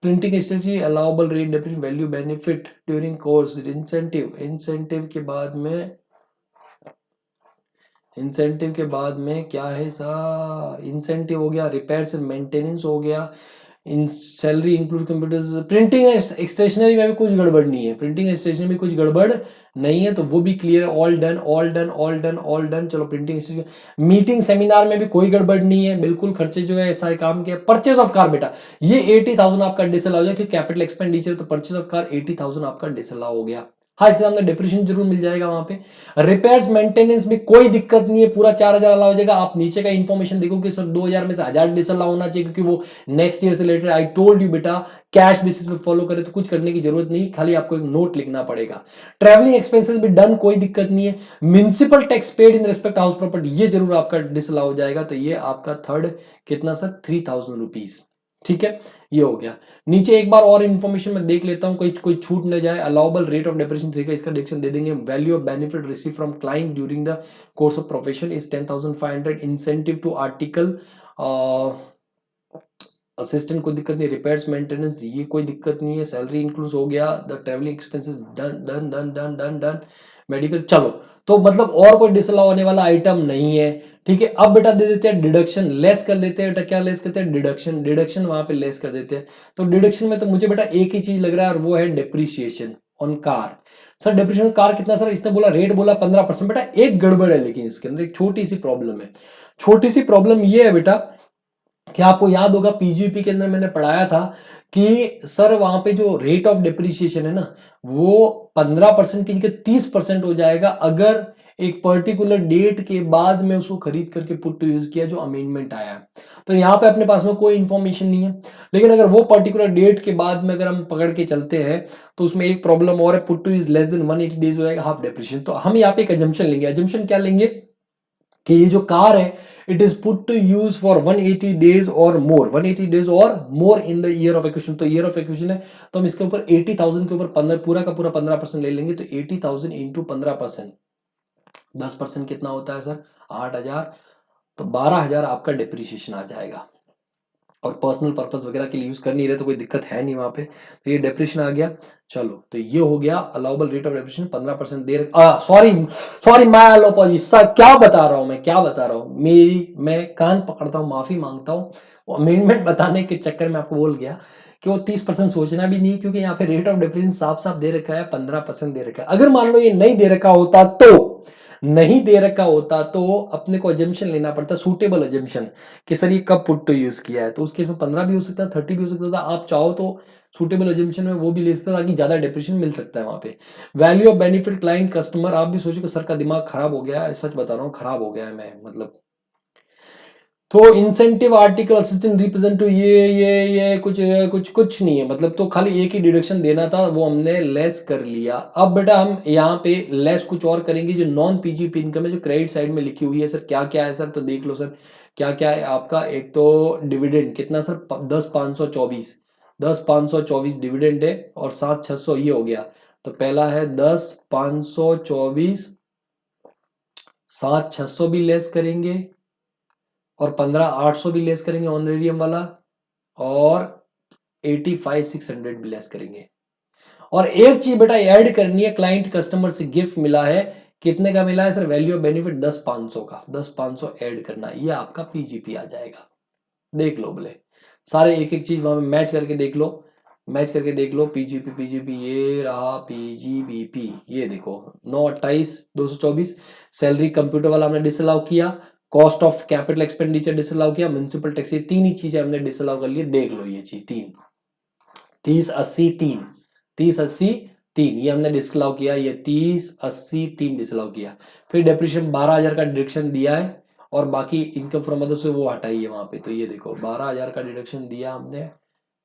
Printing stationery allowable rate depreciation value benefit during course, incentive के बाद में, इंसेंटिव के बाद में क्या है सर? इंसेंटिव हो गया, रिपेयर्स एंड मेंटेनेंस हो गया, in salary include computers. Printing and stationery में भी कुछ गड़बड़ नहीं है, प्रिंटिंग एंड स्टेशनरी में कुछ गड़बड़ नहीं है, तो वो भी क्लियर है। All done all done all done all done. चलो प्रिंटिंग, मीटिंग सेमिनार में भी कोई गड़बड़ नहीं है, बिल्कुल खर्चे जो है सारे काम के। परचेज ऑफ कार बेटा ये 80,000 आपका डिसअलाउ हो जाएगा क्योंकि कैपिटल एक्सपेंडिचर, तो परचेज ऑफ कार 80,000 आपका डिसअलाउ हो गया। हाँ इसके सामने डिप्रेशन जरूर मिल जाएगा वहां पे। रिपेयर्स मेंटेनेंस में कोई दिक्कत नहीं है, पूरा 4,000 अलाउ हो जाएगा। आप नीचे का इन्फॉर्मेशन देखो कि सर 2,000 में से 1,000 डिसअलाउ होना चाहिए क्योंकि वो नेक्स्ट ईयर से रिलेटेड। आई टोल्ड यू बेटा कैश बेसिस पे फॉलो करे तो कुछ करने की जरूरत नहीं, खाली आपको एक नोट लिखना पड़ेगा। ट्रैवलिंग एक्सपेंसेस भी डन, कोई दिक्कत नहीं है। Municipal tax paid in respect house property ये जरूर आपका डिसअलाउ हो जाएगा। तो ये आपका थर्ड कितना सर? 3,000 रुपीज ठीक है। ये हो गया। नीचे एक बार और इन्फॉर्मेशन मैं देख लेता हूं, कोई कोई छूट न जाए। अलाउबल रेट ऑफ डेप्रिसिएशन ठीक है, इसका डिडक्शन दे देंगे। Value of benefit receive from client during the course of profession is 10,500। Incentive to article assistant कोई दिक्कत नहीं। रिपेयर्स मेंटेनेंस ये कोई दिक्कत नहीं है। सैलरी इंक्लूड हो गया। The travelling expenses done done done done done done. Medical चलो, तो मतलब और कोई डिसअलाउ होने वाला आइटम नहीं है ठीक है। अब बेटा दे देते हैं डिडक्शन, लेस कर देते हैं बेटा। क्या लेस करते हैं? डिडक्शन। डिडक्शन वहां पे लेस कर देते हैं। तो डिडक्शन में तो मुझे बेटा एक ही चीज लग रहा है और वो है depreciation on car. Sir depreciation car कितना सर? इसने बोला रेट बोला 15%। बेटा एक गड़बड़ है, लेकिन इसके अंदर एक छोटी सी प्रॉब्लम है। छोटी सी प्रॉब्लम ये है बेटा कि आपको याद होगा पीजीपी के अंदर मैंने पढ़ाया था कि सर वहां पे जो रेट ऑफ डिप्रिसिएशन है ना वो 15% की जगह 30% हो जाएगा अगर एक पर्टिकुलर डेट के बाद में उसको खरीद करके पुट टू यूज किया, जो अमेंडमेंट आया है। तो यहाँ पे अपने पास में कोई इंफॉर्मेशन नहीं है, लेकिन अगर वो पर्टिकुलर डेट के बाद में अगर हम पकड़ के चलते हैं तो उसमें एक प्रॉब्लम और है, put to use less than 180 days हो जाएगा हाफ डिप्रिसिएशन। तो हम यहाँ पे एक एजम्पशन लेंगे। एजम्पशन क्या लेंगे कि ये जो कार है it is put to use for 180 days or more, 180 days or more in the year of acquisition. तो ईयर ऑफ एक्विजिशन है तो हम इसके ऊपर 80,000 के ऊपर 15 पूरा का पूरा 15% ले लेंगे। तो 80,000 इंटू 15%, 10% कितना होता है सर? 8,000। तो 12,000 आपका डिप्रिसिएशन आ जाएगा। और पर्सनल पर्पस वगैरह के लिए यूज कर नहीं रहे तो कोई दिक्कत है नहीं वहां पे। तो ये डेप्रिशिएशन आ गया। चलो तो ये हो गया allowable rate of depreciation 15% they sorry sorry my apologies sir, क्या बता रहा हूं मैं, क्या बता रहा हूं, मेरी मैं कान पकड़ता हूं, माफी मांगता हूं। अमेंडमेंट बताने के चक्कर में आपको बोल गया कि वो 30% सोचना भी नहीं, क्योंकि यहाँ पे रेट ऑफ डेप्रिसिएशन साफ साफ दे रखा है, 15% दे रखा है। अगर मान लो ये नहीं दे रखा होता तो, नहीं दे रखा होता तो अपने को अजम्पशन लेना पड़ता, सूटेबल अजम्पशन, कि सर ये कब पुट टू यूज किया है। तो उस केस में 15 भी हो सकता है, 30 भी हो सकता था। आप चाहो तो सूटेबल अजम्पशन में वो भी ले सकते, ताकि ज्यादा डेप्रिसिएशन मिल सकता है वहां पे। Value of benefit client customer, आप भी सोचो कि सर का दिमाग खराब हो गया है, सच बता रहा हूँ खराब हो गया है मैं, मतलब। तो इंसेंटिव आर्टिकल असिस्टेंट रिप्रेजेंटेटिव, ये कुछ कुछ कुछ नहीं है, मतलब तो खाली एक ही डिडक्शन देना था, वो हमने लेस कर लिया। अब बेटा हम यहाँ पे लेस कुछ और करेंगे, जो नॉन पीजीपी इनकम है, जो क्रेडिट साइड में लिखी हुई है। सर क्या क्या है सर, तो देख लो सर क्या क्या है आपका। एक तो डिविडेंड कितना सर, 10,524, 10,524 डिविडेंड है, और 7,600 ये हो गया। तो पहला है 10,524, 7,600 भी लेस करेंगे, और 15,800 भी लेस करेंगे ऑनरेडियम वाला, और 85,600 भी लेस करेंगे। और एक चीज बेटा ऐड करनी है, क्लाइंट कस्टमर से गिफ्ट मिला है, कितने का मिला है सर, वैल्यू ऑफ बेनिफिट 10,500 का, 10,500 ऐड करना, ये आपका पीजीपी आ जाएगा। देख लो बोले सारे एक एक चीज वहां पे मैच करके देख लो, मैच करके देख लो। पीजीपी पीजीपी ये रहा पीजीबीपी, ये देखो 9,28,224। सैलरी कंप्यूटर वाला हमने डिसअलाउ किया, cost of capital expenditure disallow किया, म्युनिसिपल टैक्स, ये तीन ही चीजें हमने डिसअलाउ कर ली। देख लो ये चीज तीन, 30,80,3, 30,80,3 ये हमने डिसअलाउ किया, ये 30,80,3 डिसअलाउ किया। फिर डेप्रिशिएशन 12,000 का डिडक्शन दिया है, और बाकी इनकम फ्रॉम अदर से वो हटाइए वहां पे। तो ये देखो 12,000 का डिडक्शन दिया हमने,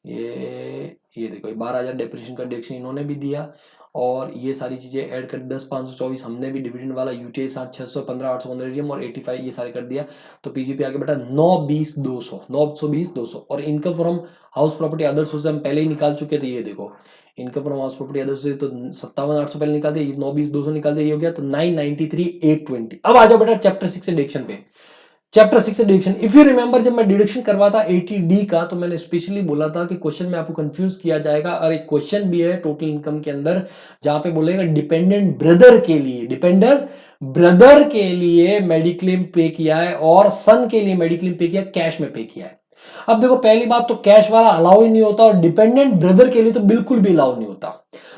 ये देखो 12,000 डेप्रिसिएशन का डिडक्शन इन्होंने भी दिया, और ये सारी चीजें ऐड कर 10,524 हमने भी, डिविडेंड वाला यूटीआई 7,600, 15,800 ऑनरेडियम, और 85 ये सारे कर दिया। तो पीजीपी आगे बेटा 9,20,200, 920,200। और income from house property other source हम पहले ही निकाल चुके थे, ये देखो income from house property other source तो 57,800 पहले निकाल दिया, 9,20,200 निकाल दिया, ये हो गया। तो 993,820। अब आ जाओ बेटा चैप्टर 6 से डिडक्शन पे। चैप्टर 6 से डिडक्शन, इफ यू रिमेंबर जब मैं डिडक्शन करवाता 80D का, तो मैंने स्पेशली बोला था कि क्वेश्चन में आपको कंफ्यूज किया जाएगा। और एक क्वेश्चन भी है टोटल इनकम के अंदर, जहां पे बोलेगा डिपेंडेंट ब्रदर के लिए, डिपेंडेंट ब्रदर के लिए मेडिक्लेम पे किया है, और सन के लिए मेडिक्लेम पे किया, कैश में पे किया है। अब देखो पहली बात तो कैश वाला अलाउ ही नहीं होता, और डिपेंडेंट ब्रदर के लिए तो बिल्कुल भी अलाउ नहीं होता।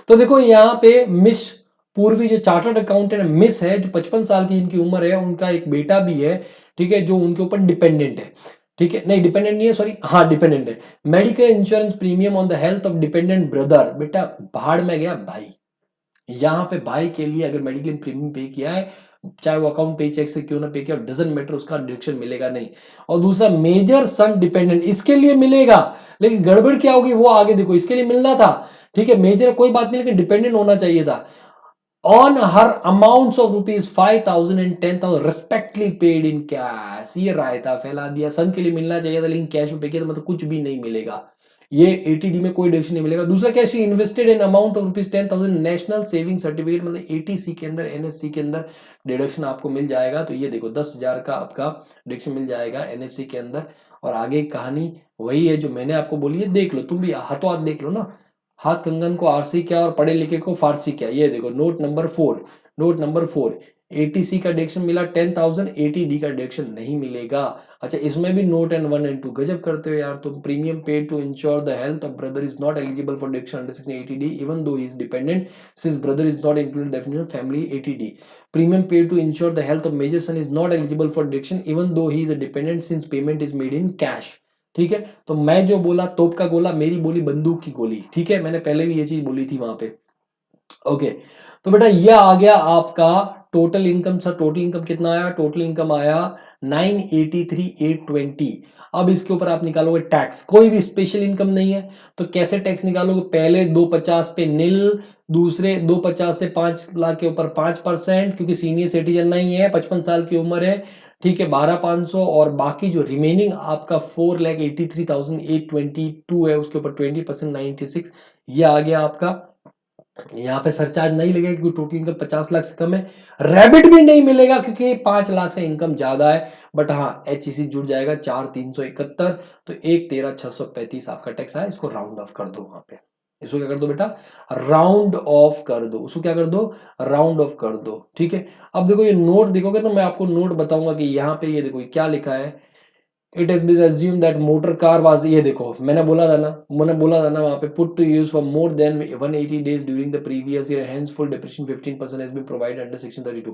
तो देखो यहाँ पे मिस पूर्वी जो चार्टर्ड अकाउंटेंट मिस है, जो 55 साल की इनकी उम्र है, उनका एक बेटा भी है, ठीक है, जो उनके ऊपर डिपेंडेंट है। ठीक है, नहीं डिपेंडेंट नहीं है, सॉरी, हाँ डिपेंडेंट है। Medical insurance premium on the health of dependent brother, बेटा भाड़ में गया भाई। यहाँ पे भाई के लिए अगर मेडिक्लेम प्रीमियम पे किया है, चाहे वो अकाउंट पे चेक से क्यों ना पे किया, डजंट मैटर, उसका डिडक्शन मिलेगा नहीं। और दूसरा मेजर सन डिपेंडेंट, इसके लिए मिलेगा, लेकिन गड़बड़ क्या होगी वो आगे देखो, इसके लिए मिलना था, ठीक है, मेजर कोई बात नहीं, लेकिन डिपेंडेंट होना चाहिए था। On her amounts of rupees 5,000 and 10,000 respectively paid in cash, ये रायता फैला दिया। सन के लिए मिलना चाहिए था, लेकिन कैश में पे किया, तो मतलब कुछ भी नहीं मिलेगा, ये एटीडी में कोई डिडक्शन नहीं मिलेगा। दूसरा क्या, she invested in amount of rupees 10,000 national saving certificate, मतलब एटीसी के अंदर, एनएससी के अंदर डिडक्शन आपको मिल जाएगा। तो ये देखो 10,000 का आपका डिडक्शन मिल जाएगा एनएससी के अंदर। और आगे कहानी वही है जो मैंने आपको बोली है, देख लो तुम भी हाथों हाथ देख लो ना, हाथ कंगन को आरसी क्या और पढ़े लिखे को फारसी क्या। ये देखो note number 4, note number 4, ATC का डिडक्शन मिला 10,000, एटीडी का डिडक्शन नहीं मिलेगा। अच्छा इसमें भी नोट एंड 1 एंड 2 गजब करते हो यार तुम। Premium paid to insure the health of brother is not eligible for deduction under section 80D even though he is dependent since brother is not included definition family 80D। Premium paid to insure the health of major son is not eligible for deduction even though he is a dependent since payment is made in cash. ठीक है, तो मैं जो बोला तोप का गोला, मेरी बोली बंदूक की गोली। ठीक है, मैंने पहले भी ये चीज बोली थी वहां पे। ओके, तो बेटा ये आ गया आपका total income. Sir total income कितना आया, टोटल इनकम आया 983,820। अब इसके ऊपर आप निकालोगे टैक्स, कोई भी स्पेशल इनकम नहीं है, तो कैसे टैक्स निकालोगे, पहले 250 पे नील, दूसरे 250 से 5 लाख के ऊपर 5%, क्योंकि सीनियर सिटीजन नहीं है, 55 साल की उम्र है, ठीक है, 12,500। और बाकी जो रिमेनिंग आपका 4,83,822 है, उसके ऊपर 20% 96, ये आ गया आपका यहाँ पे सरचार्ज नहीं लगेगा क्योंकि टोटल इनकम 50 लाख से कम है। रैबिट भी नहीं मिलेगा क्योंकि 5 लाख से इनकम ज्यादा है। बट हाँ, HEC जुड़ जाएगा 4,371, तो 1,13,635 आपका टैक्स आया। इसको राउंड ऑफ कर दो वहां पे, इसको क्या कर दो बेटा, राउंड ऑफ कर दो, उसको क्या कर दो, राउंड ऑफ कर दो। ठीक है, अब देखो ये नोट देखोगे तो मैं आपको नोट बताऊंगा कि यहाँ पे ये देखो क्या लिखा है। It is been assumed that motor car was, ये देखो मैंने बोला था ना वहां पे, put to use for more than 180 days during the previous year, hence full depreciation 15% has been provided under section 32.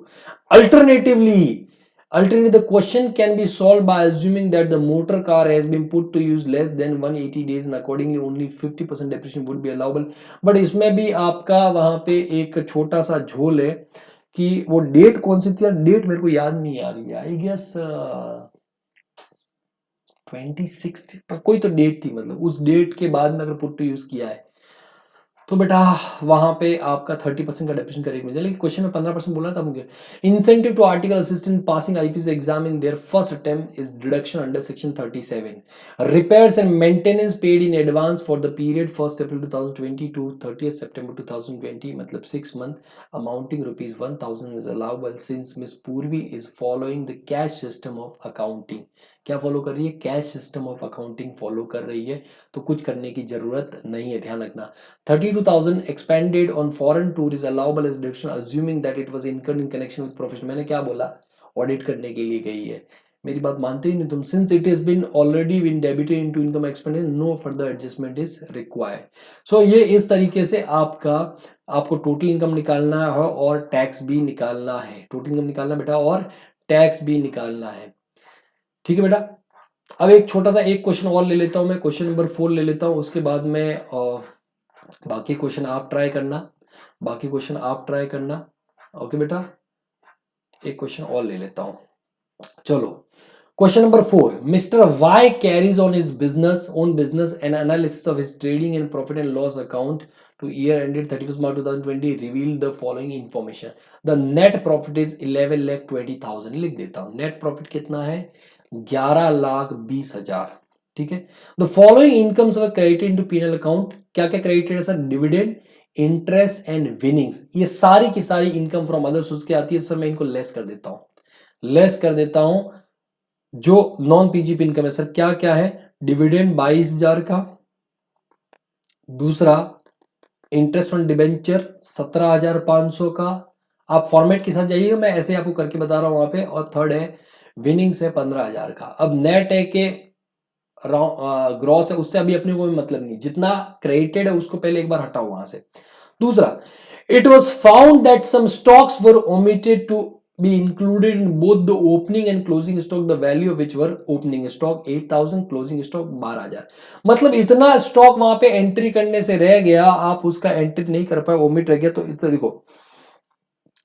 Alternatively, the question can be solved by assuming that the motor car has been put to use less than 180 days and accordingly only 50% depreciation would be allowable. But इसमें भी आपका वहां पे एक छोटा सा झोल है कि वो डेट कौन सी थी, डेट मेरे को याद नहीं आ रही है। आई गेस 26 पर कोई तो डेट थी, मतलब उस डेट के बाद में अगर पुट टू यूज किया है तो बेटा वहां पे आपका 30% का डेप्रिसिएशन करेक्ट मिल जाए। लेकिन क्वेश्चन में 15% बोला था मुझे। Incentive to article assistant passing IPC exam in their first attempt is deduction under section 37। Repairs and maintenance paid in advance for the period 1 April 2020 to 30 September 2020, मतलब 6 month, amounting ₹1,000 is allowable since miss Purvi is following the cash system of accounting. क्या follow कर रही है, cash system of accounting follow कर रही है, तो कुछ करने की जरूरत नहीं है, ध्यान रखना। 32,000 expended on foreign tour is allowable as deduction assuming that it was incurred in connection with profession। मैंने क्या बोला, ऑडिट करने के लिए गई है, मेरी बात मानते ही नहीं तुम। Since it is been already been debited into income expenditure no further adjustment is required. So ये इस तरीके से आपको टोटल इनकम निकालना है और टैक्स भी निकालना है। टोटल इनकम निकालना बेटा और टैक्स भी निकालना है। ठीक है बेटा, अब एक छोटा सा एक क्वेश्चन और ले लेता हूं मैं, क्वेश्चन नंबर 4 ले लेता हूं, उसके बाद में बाकी क्वेश्चन आप ट्राई करना, बाकी क्वेश्चन आप ट्राई करना। ओके बेटा, एक क्वेश्चन और ले लेता हूं। चलो, question number 4, mister Y carries on his business own business an analysis of his trading and profit and loss account to year ended 31 March 2020 reveal the following information. The net profit is 11,20,000। लिख देता हूं, net profit कितना है, 11,20,000। ठीक है, the following incomes were credited into PNL account. क्या क्या credited है sir, dividend, interest and winnings. ये सारी की सारी इनकम फ्रॉम अदर सोर्स की आती है सर। मैं इनको लेस कर देता हूं, लेस कर देता हूं। जो नॉन पीजीपी इनकम है सर, क्या क्या है, डिविडेंड 22,000 का, दूसरा इंटरेस्ट ऑन डिबेंचर 17,500 का। आप फॉर्मेट के साथ जाइए, मैं ऐसे आपको करके बता रहा हूं वहां पे। और थर्ड है विनिंग्स है 15,000 का। अब नेट है के ग्रॉस है, उससे अभी अपने को भी मतलब नहीं, जितना क्रेडिटेड है उसको पहले एक बार हटाओ वहां से। दूसरा, it was found that some stocks were omitted to be included in both the opening and closing stock, the value of which were opening stock 8,000, closing stock 12,000। मतलब इतना स्टॉक वहां पे एंट्री करने से रह गया, आप उसका एंट्री नहीं कर पाए, ओमिट रह गया। तो इससे देखो,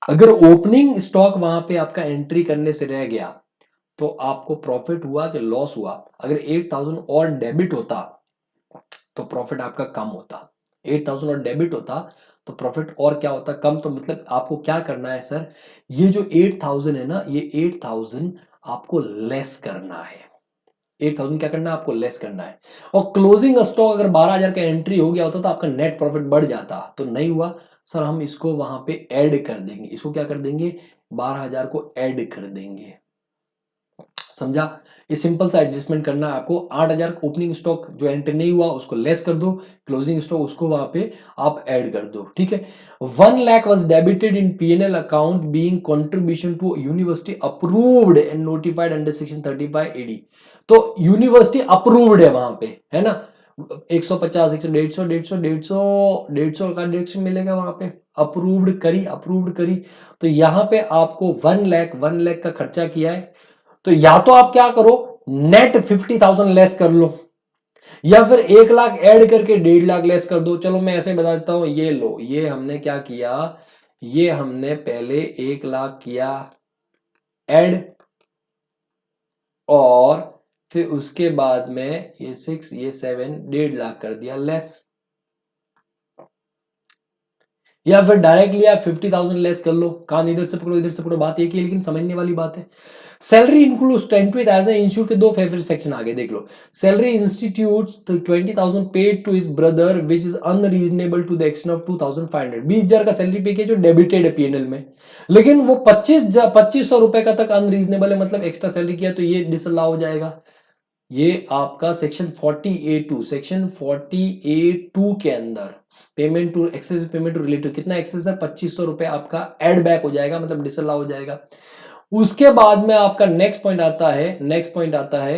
अगर ओपनिंग स्टॉक वहां पे आपका एंट्री करने से रह गया तो आपको प्रॉफिट हुआ कि लॉस हुआ। अगर 8,000 और डेबिट होता तो प्रॉफिट आपका कम होता। 8,000 और डेबिट होता तो प्रॉफिट और क्या होता, कम। तो मतलब आपको क्या करना है सर, ये जो 8,000 है ना, ये 8,000 आपको लेस करना है। 8,000 क्या करना है, आपको लेस करना है। और क्लोजिंग स्टॉक अगर 12,000 का एंट्री हो गया होता तो आपका नेट प्रॉफिट बढ़ जाता, तो नहीं हुआ सर। हम इसको वहां पे ऐड कर देंगे, इसको क्या कर देंगे, 12,000 को ऐड कर देंगे। समझा, ये सिंपल सा एडजस्टमेंट करना है आपको। 8,000 ओपनिंग स्टॉक जो एंट्री नहीं हुआ उसको लेस कर दो, क्लोजिंग स्टॉक उसको वहां पे आप ऐड कर दो। ठीक है, 1 lakh was debited in PNL account being contribution to university approved and notified under section 35 AD। तो यूनिवर्सिटी अप्रूव्ड है वहां पे, है ना। 150, 150, 150 का डिडक्शन मिलेगा वहां पे, अप्रूव्ड करी, अप्रूव्ड करी। तो यहां पे आपको 1 लाख का खर्चा किया है, तो या तो आप क्या करो, नेट 50,000 लेस कर लो, या फिर 1 लाख ऐड करके 1.5 लाख लेस कर दो। चलो मैं ऐसे बता देता हूं, ये लो, ये हमने क्या किया, ये हमने पहले 1 लाख किया ऐड, और फिर उसके बाद में ये 6, ये 7, 1.5 लाख कर दिया लेस। या फिर डायरेक्टली आप 50,000 लेस कर लो, कान इधर से पकड़ो इधर से पकड़ो, बात एक ही है, लेकिन समझने वाली बात है। सैलरी इंक्लूड्स 10,000 इंस्टीट्यूट के दो फेवरेट सेक्शन आगे देख लो। Salary institutes 20,000 paid to his brother which is unreasonable to the extent of 2,500। 20,000 का सैलरी पे किया जो डेबिटेड है पीएनएल में, लेकिन वो 2500 रुपए का तक अनरीजनेबल है, मतलब एक्स्ट्रा सैलरी किया तो ये डिसअलाउ हो जाएगा। ये आपका सेक्शन 40A2, सेक्शन 40A2 के अंदर payment to excess payment to relative, कितना एक्सेस है 2500 रुपए आपका एड बैक हो जाएगा, मतलब डिसअलाउ हो जाएगा। उसके बाद में आपका नेक्स्ट पॉइंट आता है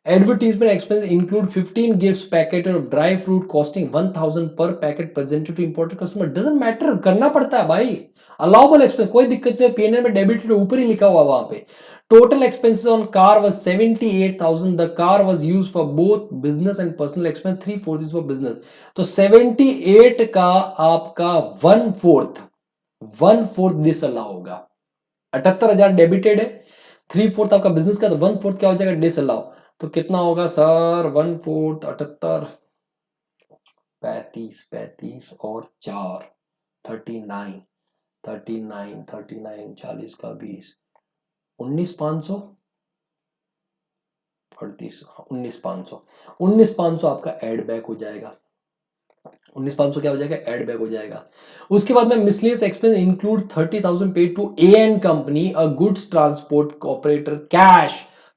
advertisement expense include 15 gifts packet और dry fruit costing 1000 per packet presented to imported customer. Doesn't matter, करना पड़ता है भाई, अलाउबल एक्सपेंस, कोई दिक्कत नहीं। पीएनएल में डेबिटेड ऊपर ही लिखा हुआ वहां पे। Total expenses on car was 78,000। The car was used for both business and personal expense, 3/4 for business. तो 78 का आपका 1/4 डिसअलाउ होगा। 78,000 डेबिटेड है, 3/4 आपका बिजनेस का, तो 1/4 क्या हो जाएगा डिसअलाउ। तो कितना होगा सर 1/4 78, 35 और 4 39 39 39 40 का 20 19,500 38 19,500 आपका एड बैक हो जाएगा। 19,500 क्या हो जाएगा एड बैक हो जाएगा। उसके बाद में miscellaneous expense include 30,000 paid to A and company a goods transport operator cash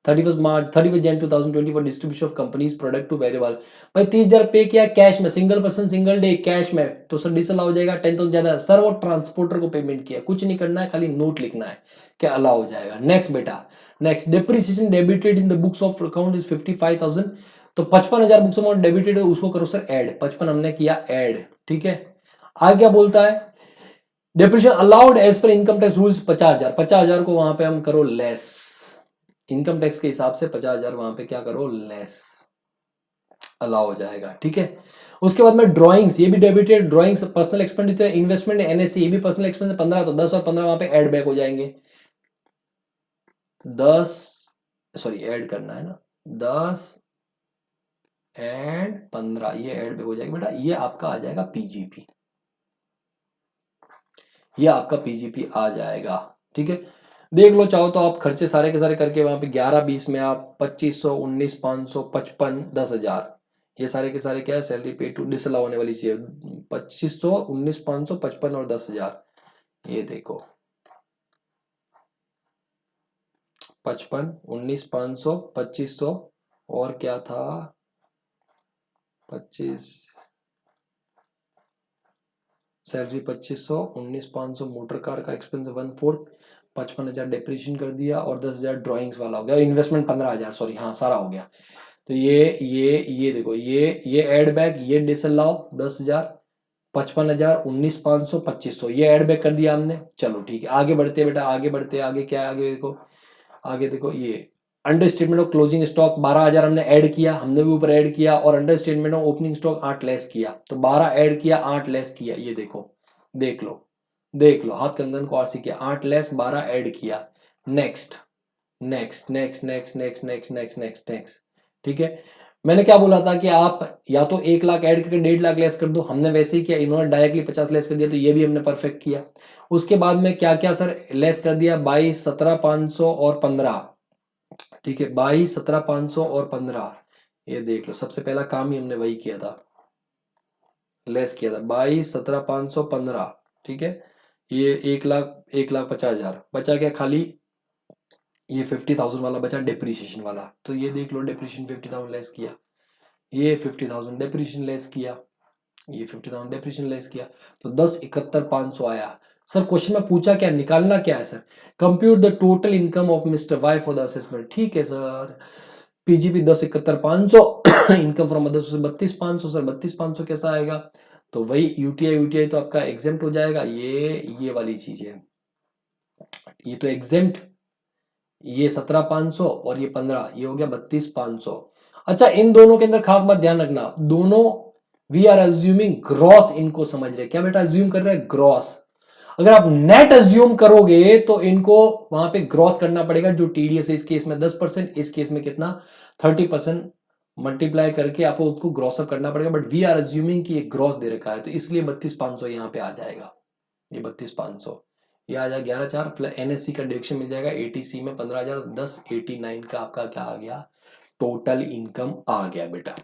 31 Jan 2020 for distribution of company's product to variable. भाई 30,000 पे किया कैश में, single person single day cash में, तो सर डिसअलाउ हो जाएगा। 10,000 ज्यादा सर वो ट्रांसपोर्टर को पेमेंट किया, कुछ नहीं करना है, खाली नोट लिखना है, क्या अलाउ हो जाएगा। नेक्स्ट बेटा, next depreciation debited in the books of account is 55,000। तो 55,000 बुक्स अमाउंट डेबिटेड है, उसको करो सर ऐड, 55 हमने किया ऐड, ठीक है। आगे क्या बोलता है, depreciation allowed as per income tax rules 50,000, 50,000 को वहां पे हम करो लेस, इनकम टैक्स के हिसाब से 50,000 वहां पे क्या करो लेस, अलाउ हो जाएगा, ठीक है। उसके बाद में ड्राइंग्स, ये भी debited, drawings personal expenditure, investment NSC, ये भी पर्सनल एक्सपेंस 15, तो 10 और 15 वहां पे ऐड बैक हो जाएंगे। 10 सॉरी ऐड करना है ना, 10 एंड 15 ये ऐड बैक हो जाएगा बेटा। ये आपका आ जाएगा पीजीपी, ये आपका पीजीपी आ जाएगा, ठीक है। देख लो चाहो तो आप खर्चे सारे के सारे करके वहां पे 11-20 में आप 2500 19,500 55 10,000, ये सारे के सारे क्या है सैलरी पे टू डिसअलाउ होने वाली चीज, 2500 19,500 55 और 10,000। ये देखो 55 19,500 2500 और क्या था 25 सैलरी 2500 19,500 मोटर कार का एक्सपेंस 1/4, 55,000 डेप्रिशिएशन कर दिया और 10,000 ड्राइंग्स वाला हो गया, इन्वेस्टमेंट 15,000 सॉरी, हाँ सारा हो गया। तो ये देखो ये ऐड बैक, ये डिसअलाउ 10,000 55,000 19,500 2500 ये ऐड बैक कर दिया हमने। चलो ठीक है आगे बढ़ते बेटा, आगे बढ़ते, आगे क्या है आगे देखो ये under statement of closing stock 12,000 हमने ऐड किया, हमने भी ऊपर ऐड किया, और under statement of opening stock 8 less किया, तो 12 ऐड किया 8 लेस किया, ये देखो देख लो हाथ कंगन को आरसी किया, 8 लेस 12 ऐड किया। Next next next next next next next next next, ठीक है। मैंने क्या बोला था कि आप या तो 1 लाख ऐड करके 1.5 लाख लेस कर दो, हमने वैसे ही किया, इन्होंने डायरेक्टली 50 लेस कर दिया, तो ये भी हमने परफेक्ट किया। उसके बाद में क्या क्या सर लेस कर दिया 22 17 500 और 15, ठीक है 22 17 500 और 15, ये देख लो सबसे पहला काम ही हमने वही किया था, लेस किया था 22 17 500 15, ठीक है। ये 1,50,000 बचा, क्या खाली ये 50,000 वाला बचा डेप्रीशिएशन वाला, तो ये देख लो डेप्रीशिएशन 50,000 लेस किया, ये 50,000 डेप्रीशिएशन लेस किया, ये 50,000 डेप्रीशिएशन लेस किया, तो 10,71,500 आया। सर क्वेश्चन में पूछा क्या, निकालना क्या है sir, compute the total income of mister Y for the assessment, ठीक है sir. PGP 10,71,500 income from other source 32,500, sir 32,500 कैसा आएगा, तो वही यूटीआई तो आपका एग्जेम्प्ट हो जाएगा, ये वाली चीज है, ये तो एग्जेम्प्ट, ये 17,500 और ये 15, ये हो गया 32,500। अच्छा इन दोनों के अंदर खास बात ध्यान रखना, दोनों वी आर अज्यूमिंग ग्रॉस, इनको समझ रहे क्या बेटा, अज्यूम कर रहे हैं ग्रॉस। अगर आप नेट अज्यूम करोगे तो इनको वहां पे ग्रॉस करना पड़ेगा, जो टीडीएस है इस केस में 10%, इस केस में कितना 30% मल्टीप्लाई करके आपको उसको ग्रॉस अप करना पड़ेगा, बट वी आर अज्यूमिंग कि ये ग्रॉस दे रखा है, तो इसलिए 32,500 यहां पे आ जाएगा, ये 32,500, ये आ जाएगा 11,400 प्लस एनएससी का डिडक्शन मिल जाएगा, एटीसी में 15,000, 10 89 का आपका क्या आ गया, टोटल इनकम आ गया बेटा।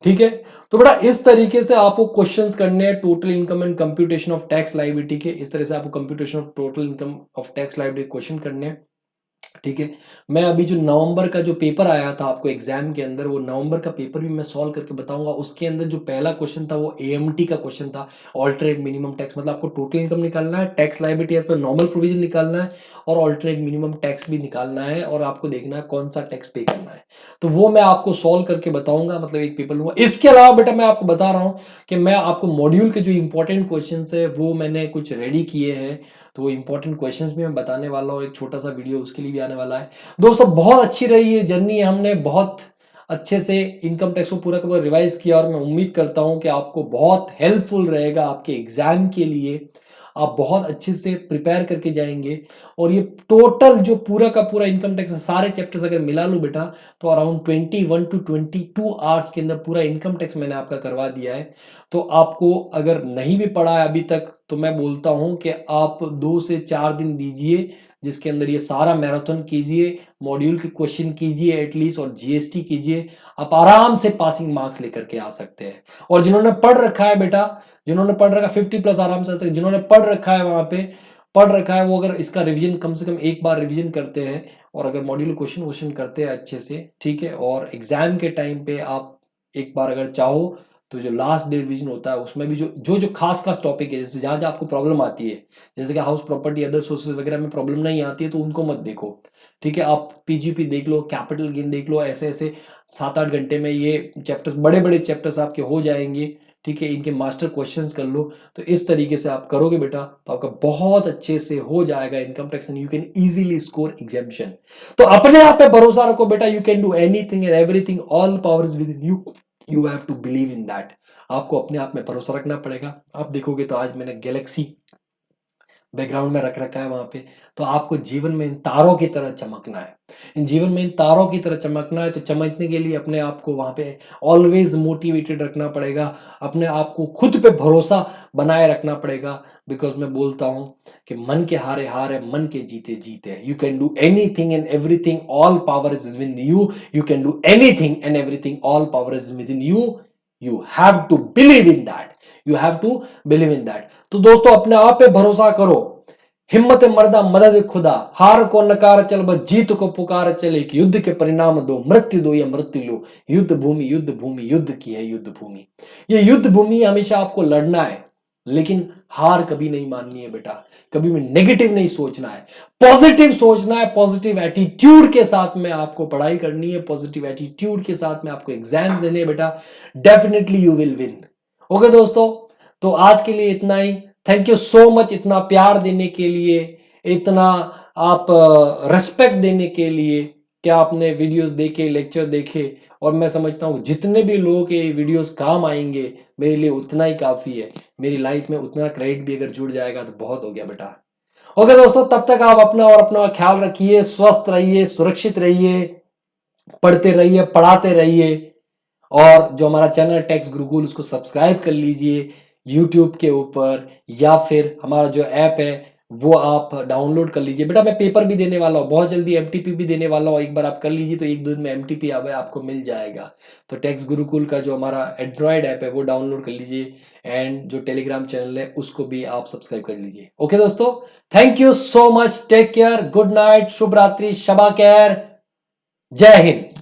ठीक है, तो बेटा इस तरीके से आपको क्वेश्चंस करने हैं total income and computation of tax liability के। इस तरह से आपको computation of total income of tax liability question करने हैं। ठीक है, मैं अभी जो नवंबर का जो पेपर आया था आपको एग्जाम के अंदर, वो नवंबर का पेपर भी मैं सॉल्व करके बताऊंगा। उसके अंदर जो पहला क्वेश्चन था वो एएमटी का क्वेश्चन था, ऑल्टरनेट मिनिमम टैक्स, मतलब आपको टोटल इनकम निकालना है, tax liability as per normal provision निकालना है, और ऑल्टरनेट मिनिमम टैक्स भी निकालना है, और आपको देखना है कौन सा टैक्स पे करना है। तो वो मैं आपको सॉल्व करके बताऊंगा, मतलब एक पेपर लूंगा। इसके अलावा बेटा मैं आपको बता रहा हूं कि मैं आपको मॉड्यूल के जो इंपॉर्टेंट क्वेश्चन है वो मैंने कुछ रेडी किए हैं, तो वो इंपॉर्टेंट क्वेश्चंस भी मैं बताने वाला हूँ, एक छोटा सा वीडियो उसके लिए भी आने वाला है। दोस्तों बहुत अच्छी रही ये जर्नी, हमने बहुत अच्छे से इनकम टैक्स को पूरा का पूरा रिवाइज किया, और मैं उम्मीद करता हूं कि आपको बहुत हेल्पफुल रहेगा आपके एग्जाम के लिए। आप बहुत अच्छे से प्रिपेयर करके जाएंगे, और ये टोटल जो पूरा का पूरा इनकम टैक्स सारे चैप्टर्स अगर मिला लूं बेटा, तो अराउंड 21 to 22 आवर्स के अंदर पूरा इनकम टैक्स मैंने आपका करवा दिया है। तो आपको अगर नहीं भी पढ़ा है अभी तक, तो मैं बोलता हूं कि आप 2 से 4 दिन दीजिए, जिसके अंदर ये सारा मैराथन कीजिए, मॉड्यूल के क्वेश्चन कीजिए एटलीस्ट, और जीएसटी कीजिए, आप आराम से पासिंग मार्क्स लेकर के आ सकते हैं। और जिन्होंने पढ़ रखा है बेटा, जिन्होंने पढ़ रखा 50+ आराम से, जिन्होंने पढ़ रखा है वहां पे पढ़ रखा है, वो अगर इसका रिवीजन कम से कम एक बार रिवीजन करते हैं, और अगर मॉड्यूल क्वेश्चन करते हैं अच्छे से, ठीक है, और एग्जाम के टाइम पे आप एक बार अगर चाहो तो जो लास्ट डे रिवीजन होता है उसमें भी जो जो जो खास खास टॉपिक है, जैसे जहां जहां आपको प्रॉब्लम आती है, जैसे कि हाउस प्रॉपर्टी अदर सोर्सेज वगैरह में प्रॉब्लम नहीं आती है, तो उनको मत देखो। ठीक है, आप पीजीपी देख लो, कैपिटल गेन देख लो, ऐसे ऐसे 7-8 घंटे में ये चैप्टर्स, बड़े बड़े चैप्टर्स आपके हो जाएंगे। ठीक है, इनके मास्टर क्वेश्चंस कर लो। तो इस तरीके से आप करोगे बेटा, तो आपका बहुत अच्छे से हो जाएगा income tax, and you can easily score examination. तो अपने आप पे भरोसा रखो बेटा, you can do anything and everything, all power is within you, you have to believe in that. आपको अपने आप में भरोसा रखना पड़ेगा। आप देखोगे तो आज मैंने गैलेक्सी बैकग्राउंड में रख रखा है वहां पे, तो आपको जीवन में इन तारों की तरह चमकना है, इन जीवन में इन तारों की तरह चमकना है। तो चमकने के लिए अपने आप को वहां पे ऑलवेज मोटिवेटेड रखना पड़ेगा, अपने आप को खुद पे भरोसा बनाए रखना पड़ेगा। बिकॉज मैं बोलता हूं कि मन के हारे हार है, मन के जीते जीते है। You can do anything and everything, all power is within you, you can do anything and everything, all power is within you, you have to believe in that, you have to believe in that. तो दोस्तों अपने आप पे भरोसा करो, हिम्मत मर्दा मदद खुदा, हार को नकार चल बस जीत को पुकार चले, कि युद्ध के परिणाम दो, मृत्यु दो या मृत्यु लो, युद्ध भूमि युद्ध भूमि, युद्ध की है युद्ध भूमि। ये युद्ध भूमि हमेशा आपको लड़ना है, लेकिन हार कभी नहीं माननी है बेटा, कभी भी नेगेटिव नहीं सोचना है, पॉजिटिव सोचना है। पॉजिटिव एटीट्यूड के साथ में आपको पढ़ाई करनी है, पॉजिटिव एटीट्यूड के साथ में आपको एग्जाम्स देने हैं बेटा, definitely you will win. Okay दोस्तों, तो आज के लिए इतना ही। थैंक यू सो मच इतना प्यार देने के लिए, इतना आप रिस्पेक्ट देने के लिए, कि आपने वीडियोस देखे, लेक्चर देखे, और मैं समझता हूँ जितने भी लोगों के वीडियोस काम आएंगे मेरे लिए उतना ही काफी है। मेरी लाइफ में उतना क्रेडिट भी अगर जुड़ जाएगा तो बहुत हो गया बेटा। ओके दोस्तों, तब तक आप अपना और अपना ख्याल रखिए, स्वस्थ रहिए, सुरक्षित रहिए, पढ़ते रहिए, पढ़ाते रहिए, और जो हमारा चैनल है टैक्स गुरुकुल, उसको सब्सक्राइब कर लीजिए यूट्यूब के ऊपर, या फिर हमारा जो ऐप है वो आप डाउनलोड कर लीजिए। बेटा मैं पेपर भी देने वाला हूँ, बहुत जल्दी एमटीपी भी देने वाला हूँ, एक बार आप कर लीजिए तो 1-2 दिन में एमटीपी आपको मिल जाएगा। तो टैक्स गुरुकुल का जो हमारा एंड्रॉयड ऐप है वो डाउनलोड कर लीजिए, एंड जो टेलीग्राम चैनल है उसको भी आप सब्सक्राइब कर लीजिए। ओके दोस्तों, thank you so much, take care, good night, शुभ रात्रि, शबा खैर, जय हिंद।